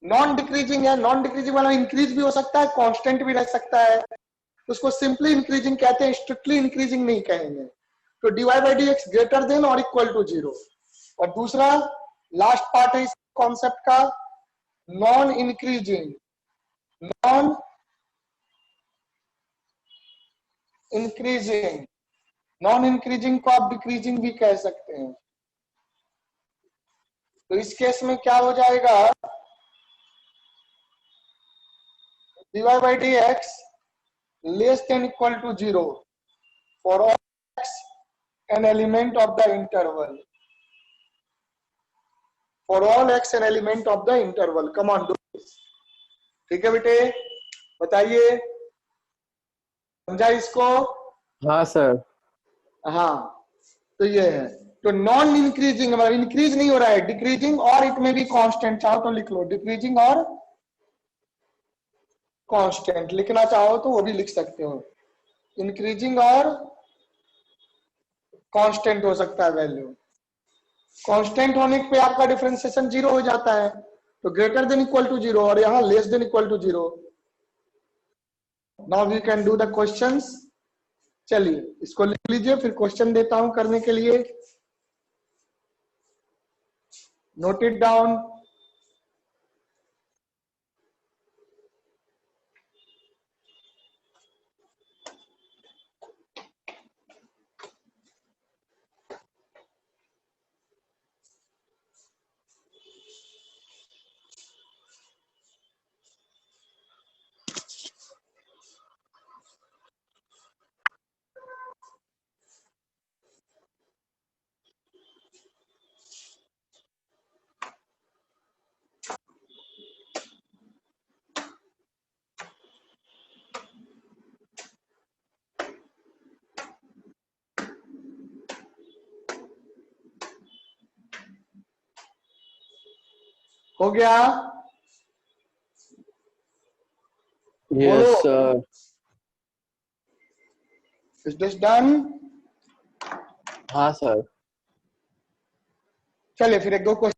Non decreasing है, नॉन डिक्रीजिंग वाला इंक्रीज भी हो सकता है, कांस्टेंट भी रह सकता है, तो उसको सिंपली इंक्रीजिंग कहते हैं, स्ट्रिक्टली इंक्रीजिंग नहीं कहेंगे। तो dy by dx greater than और इक्वल टू 0। और दूसरा लास्ट पार्ट है इस कॉन्सेप्ट का, non increasing, non increasing, non increasing को आप डिक्रीजिंग भी कह सकते हैं। तो इस केस में क्या हो जाएगा, dy by dx less than equal to 0 for all x an element of the interval. For all x an element of the interval. Come on, do this. ठीक है बेटे, बताइए, समझा इसको? हाँ सर। हाँ, तो ये है, तो नॉन इंक्रीजिंग मतलब इंक्रीज नहीं हो रहा है, डिक्रीजिंग और इट में भी कांस्टेंट, चाहो तो लिख लो डिक्रीजिंग और कांस्टेंट, लिखना चाहो तो वो भी लिख सकते हो, इंक्रीजिंग और कांस्टेंट हो सकता है वैल्यू। कांस्टेंट होने पे आपका डिफरेंशिएशन 0 हो जाता है, तो ग्रेटर देन इक्वल टू 0 और यहाँ less than equal to 0। Now we can do the questions. चलिए इसको लिख लीजिए, फिर क्वेश्चन देता हूं करने के लिए, नोट इट डाउन। हो गया? Yes sir. Is this done? हाँ सर। चलिए फिर एक दो question.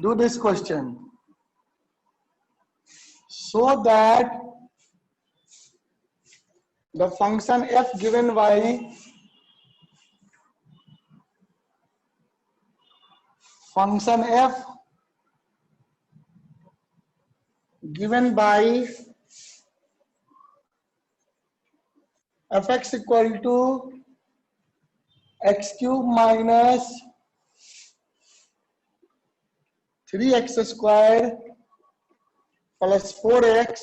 Do this question so that the function f given by function f given by fx equal to x cube minus 3x square plus 4x,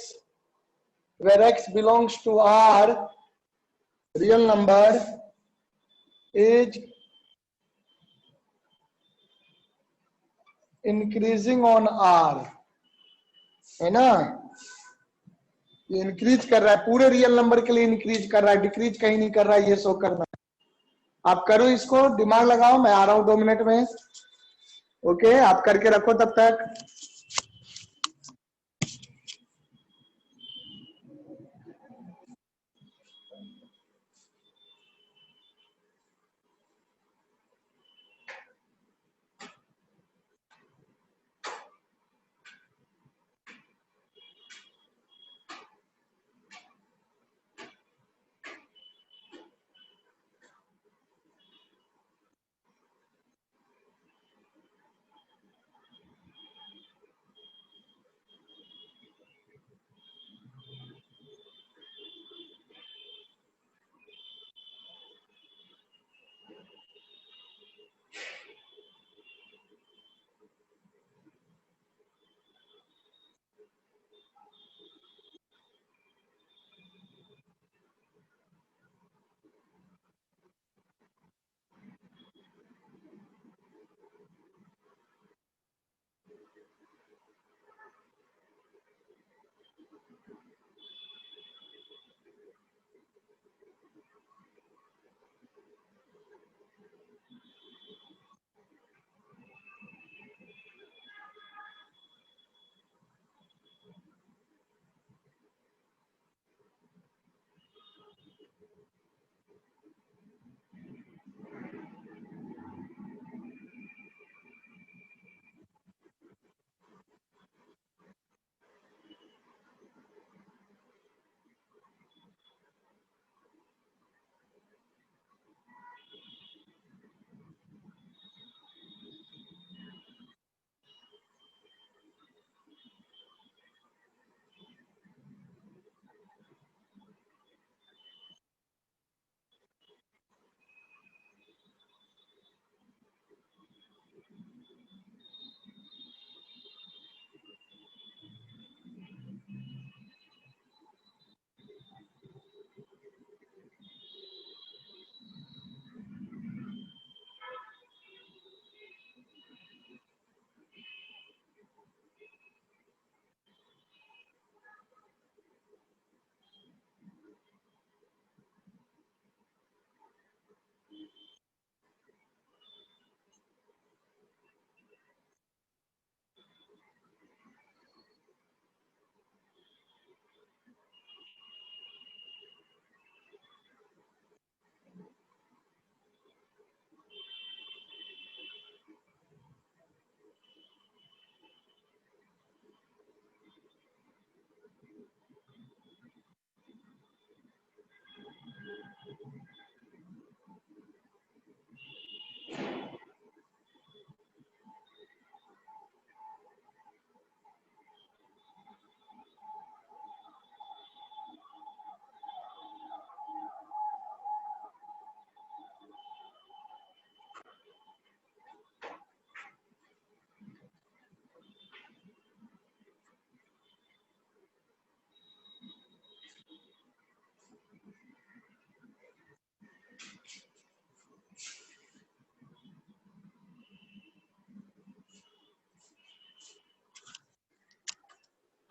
where x belongs to R, real number, is increasing on R, है ना? ये increase कर रहा है, पूरे real number के लिए increase कर रहा है, डिक्रीज कहीं नहीं कर रहा है, ये शो करना है। आप करो इसको, दिमाग लगाओ, मैं आ रहा हूं 2 मिनट में। ओके, आप करके रखो तब तक।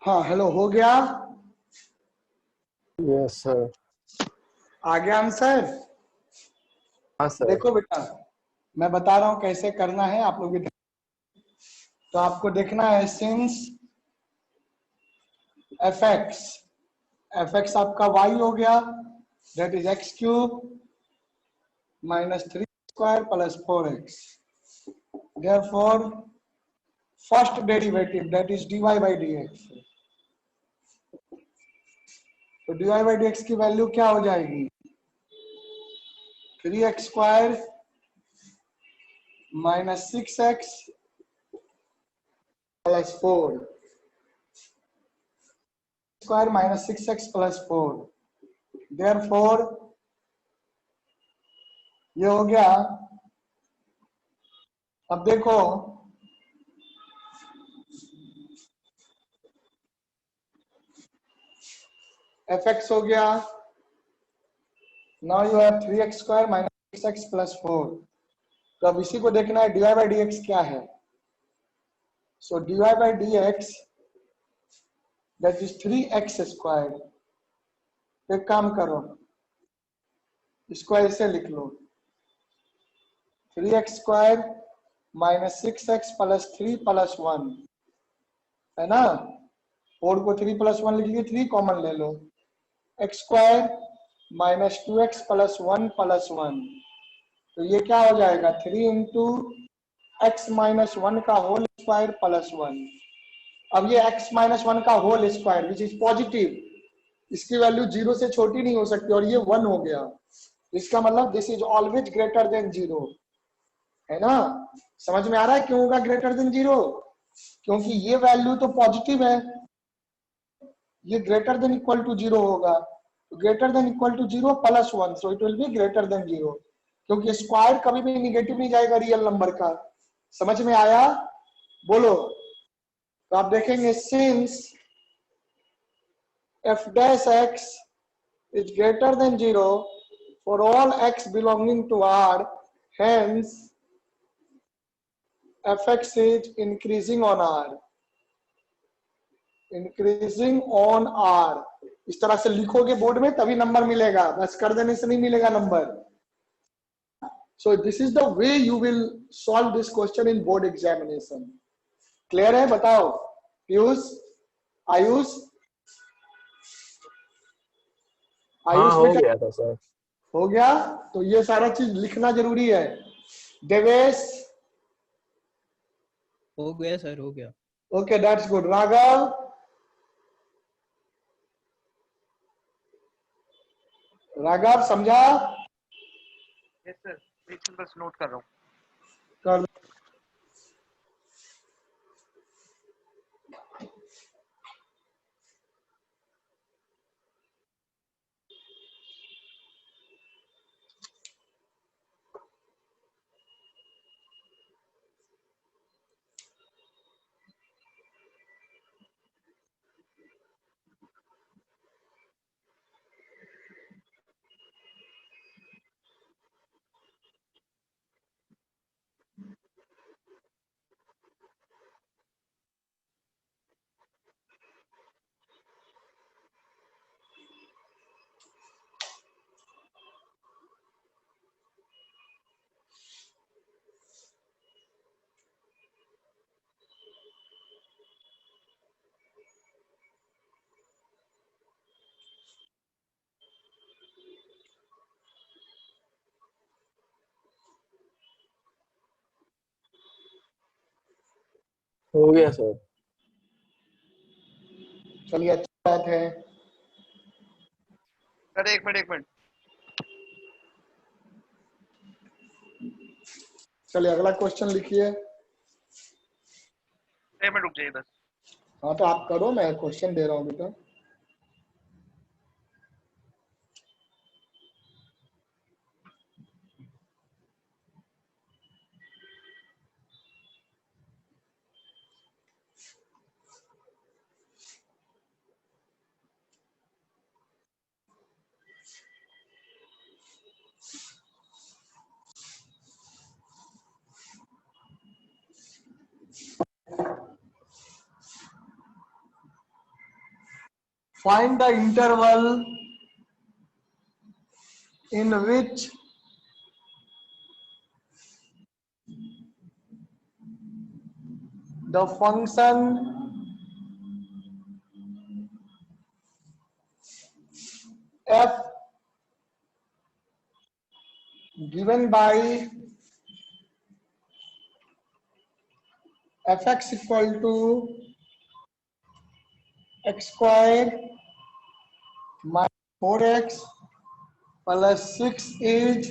हाँ हेलो, हो गया? Yes sir. आ गया आंसर? हाँ सर। देखो बेटा, मैं बता रहा हूं कैसे करना है, आप लोग भी तो आपको देखना है सिंस एफ एक्स आपका y हो गया, that is x cube minus 3 square plus 4x, therefore first derivative that is dy by dx, तो dy by dx की वैल्यू क्या हो जाएगी? 3x square minus 6x plus 4 square minus 6x plus 4, therefore ये हो गया। अब देखो एफ एक्स हो गया, now you have 3x square minus 6x plus 4, तो अब इसी को देखना है dy बाई डी एक्स क्या है। सो dy by D x that is 3x square. एक काम करो, इसको ऐसे लिख लो, 3x square minus 6x plus 3 plus 1 है ना, 4 को 3 प्लस 1 लिख लिए, 3 कॉमन ले लो, x square minus 2x plus 1 plus 1, तो ये क्या हो जाएगा 3 इंटू एक्स माइनस 1 का होल स्क्वायर प्लस 1। अब ये x माइनस 1 का whole square which is positive, इसकी वैल्यू 0 से छोटी नहीं हो सकती, और ये 1 हो गया, इसका मतलब this is always greater than 0, है ना। समझ में आ रहा है क्यों होगा ग्रेटर देन 0? क्योंकि ये वैल्यू तो पॉजिटिव है, ये ग्रेटर देन इक्वल टू 0 होगा, greater than equal to 0 plus 1, so it will be greater than 0, क्योंकि स्क्वायर कभी भी निगेटिव नहीं जाएगा रियल नंबर का। समझ में आया? बोलो। तो आप देखेंगे since f dash x is greater than 0 for all x belonging to R, hence fx is increasing on R, increasing on R. इस तरह से लिखोगे बोर्ड में तभी नंबर मिलेगा, बस कर देने से नहीं मिलेगा number. So this is the way you will solve this question in board examination. Clear है? बताओ पीयूष, आयुष, हाँ आयुष हो बेटा गया था सर। हो गया? तो ये सारा चीज लिखना जरूरी है। देवेश, हो गया सर, हो गया। Okay that's good. Raghav, Raghav समझा? यस सर, एक मिनट बस नोट कर रहा हूँ। कर हो गया सर। चलिए, अच्छी बात है। सर एक मिनट चलिए अगला क्वेश्चन लिखिए। 6 मिनट रुक जाइए बस। हाँ तो आप करो, मैं क्वेश्चन दे रहा हूँ बेटा। Find the interval in which the function f given by fx equal to x square minus 4x plus 6 is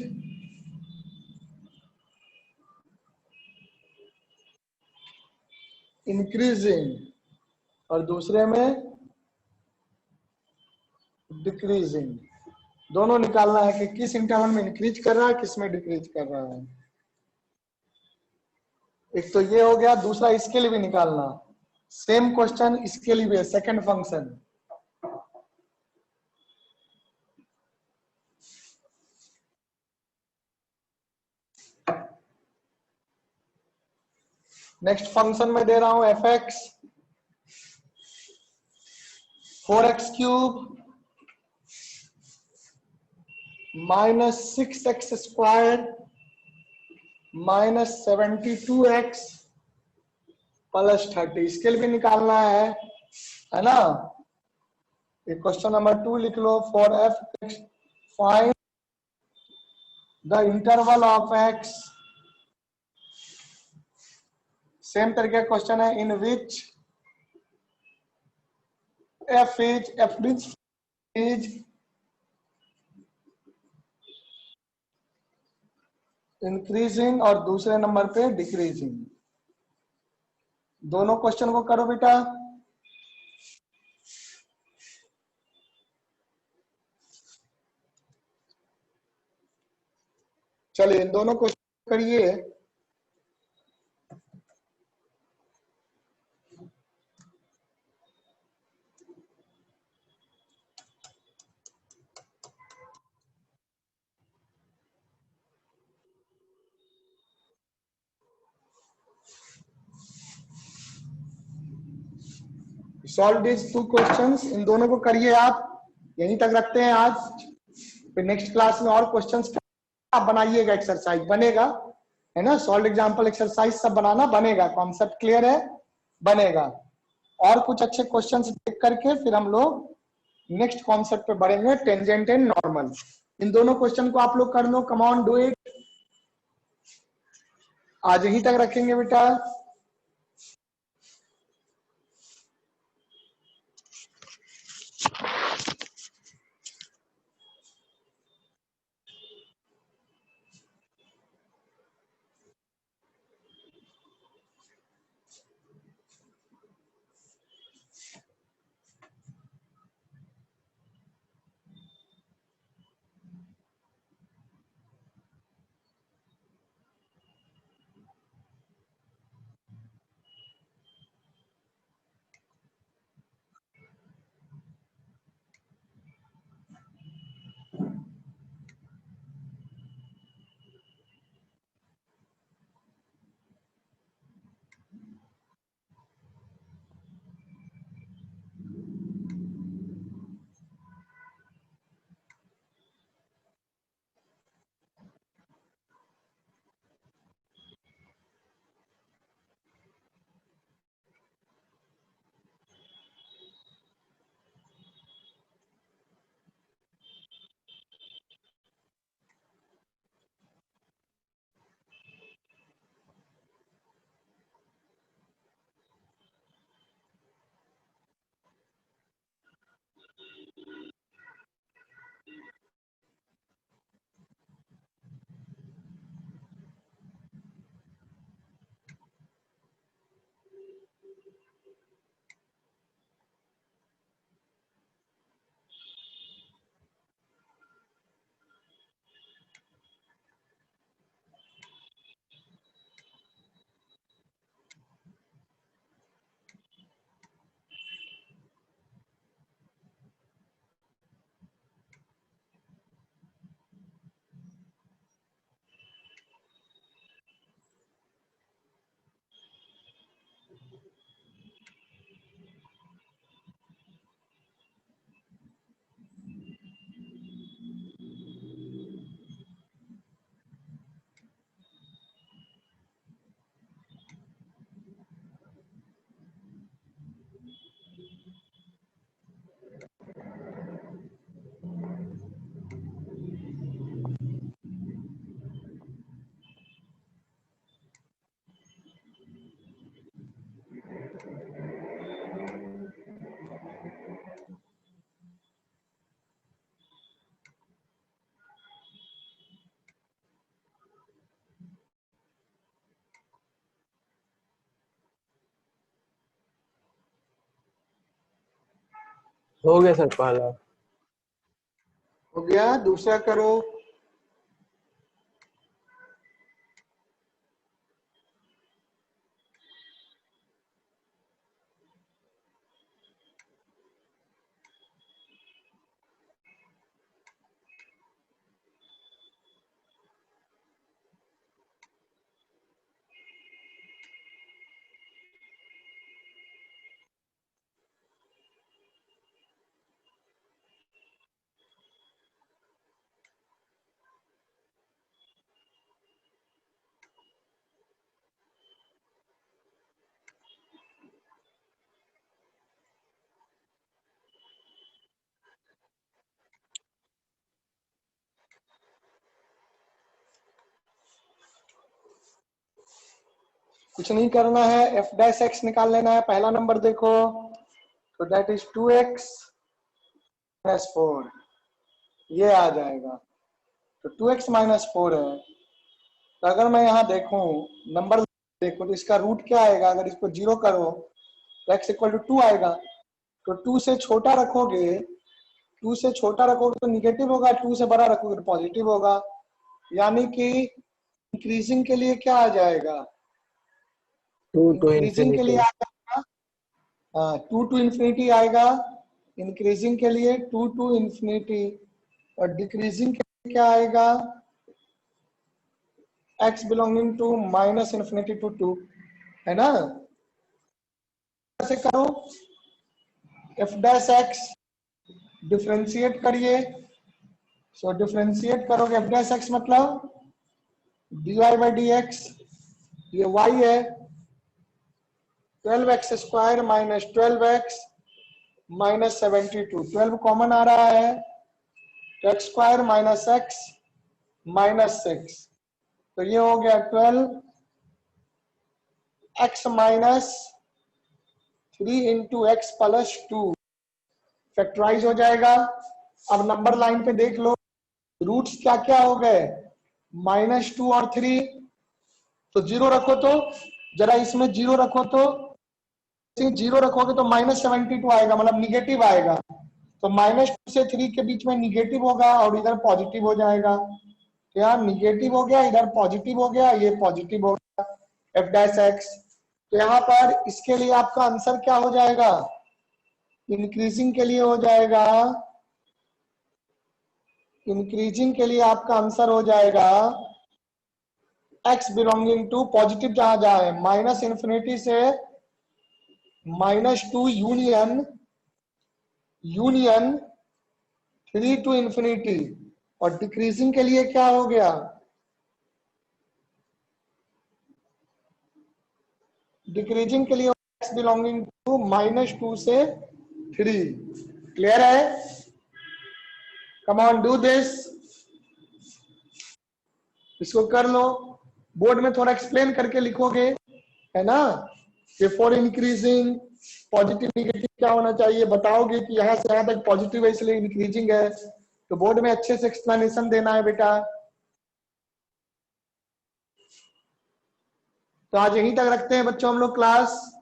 increasing और दूसरे में डिक्रीजिंग। दोनों निकालना है कि किस इंटरवल में इंक्रीज कर रहा है, किस में डिक्रीज कर रहा है। एक तो ये हो गया, दूसरा इसके लिए भी निकालना। सेम क्वेश्चन इसके लिए भी है, सेकंड फंक्शन। नेक्स्ट फंक्शन में दे रहा हूं F x 4x cube minus 6x square minus 72x plus 30। इसके लिए भी निकालना है ना। ये क्वेश्चन नंबर 2 लिख लो। For F find the interval of x, same तरीके का क्वेश्चन है, in which f is increasing और दूसरे नंबर पे डिक्रीजिंग। दोनों क्वेश्चन को करो बेटा। चलिए इन दोनों क्वेश्चन करिए। Solve this 2 questions. इन दोनों को करिए आप। यहीं तक रखते हैं आज। फिर नेक्स्ट क्लास में और क्वेश्चंस आप बनाइएगा, एक्सरसाइज बनेगा, है ना। सॉल्व एग्जांपल एक्सरसाइज सब बनाना बनेगा। कॉन्सेप्ट क्लियर है, बनेगा। और कुछ अच्छे क्वेश्चंस देख करके फिर हम लोग नेक्स्ट कॉन्सेप्ट पे बढ़ेंगे, टेंजेंट एंड नॉर्मल। इन दोनों क्वेश्चन को आप लोग कर लो। Come on do it. आज यहीं तक रखेंगे बेटा। हो गया सर पहला। हो गया, दूसरा करो। कुछ नहीं करना है, एफ डैश एक्स निकाल लेना है। पहला नंबर देखो, तो दैट इज 2x माइनस 4, ये आ जाएगा। तो 2x माइनस 4 है। तो अगर मैं यहाँ देखूं नंबर देखो तो इसका रूट क्या आएगा? अगर इसको 0 करो तो x इक्वल टू 2 आएगा। तो 2 से छोटा रखोगे, 2 से छोटा रखोगे तो निगेटिव होगा, 2 से बड़ा रखोगे तो पॉजिटिव होगा। यानी कि इंक्रीजिंग के लिए क्या आ जाएगा? 2 to इंक्रीजिंग के लिए infinity। आ जाएगा, हाँ 2 टू इंफिनिटी आएगा। इंक्रीजिंग के लिए 2 टू इंफिनिटी, और डिक्रीजिंग के लिए क्या आएगा? x belonging to minus infinity to 2, है ना? ऐसे करो, एफ डैश एक्स डिफरेंशिएट करिए। सो डिफरेंशिएट करोगे एफ डैश एक्स मतलब dy बाई डी एक्स, ये y है, 12x square minus 12x minus 72, 12 common आ रहा है तो x square minus x minus 6, तो ये हो गया 12x minus 3 into X plus 2, factorise हो जाएगा। अब नंबर लाइन पे देख लो, रूट्स क्या क्या हो गए? -2 और 3, तो 0 रखो, तो जरा इसमें 0 रखो, तो 0 रखोगे तो -72 आएगा, मतलब निगेटिव आएगा। तो -2 से 3 के बीच में निगेटिव होगा और इधर पॉजिटिव हो जाएगा। तो यहाँ निगेटिव हो गया, इधर पॉजिटिव हो गया, ये पॉजिटिव हो गया एफ डैश एक्स। तो यहाँ पर इसके लिए आपका आंसर क्या हो जाएगा? इंक्रीजिंग के लिए हो जाएगा, इंक्रीजिंग के लिए आपका आंसर हो जाएगा x बिलोंगिंग टू पॉजिटिव, जहां जहां है माइनस इंफिनिटी से -2 यूनियन 3 टू इंफिनिटी, और डिक्रीजिंग के लिए क्या हो गया? डिक्रीजिंग के लिए x बिलोंगिंग टू -2 से 3। क्लियर है? कम ऑन डू दिस, इसको कर लो। बोर्ड में थोड़ा एक्सप्लेन करके लिखोगे, है ना? कि फॉर इंक्रीजिंग पॉजिटिव निगेटिव क्या होना चाहिए, बताओगे कि यहाँ से यहाँ तक पॉजिटिव है इसलिए इंक्रीजिंग है। तो बोर्ड में अच्छे से एक्सप्लेनेशन देना है बेटा। तो आज यहीं तक रखते हैं बच्चों हम लोग क्लास।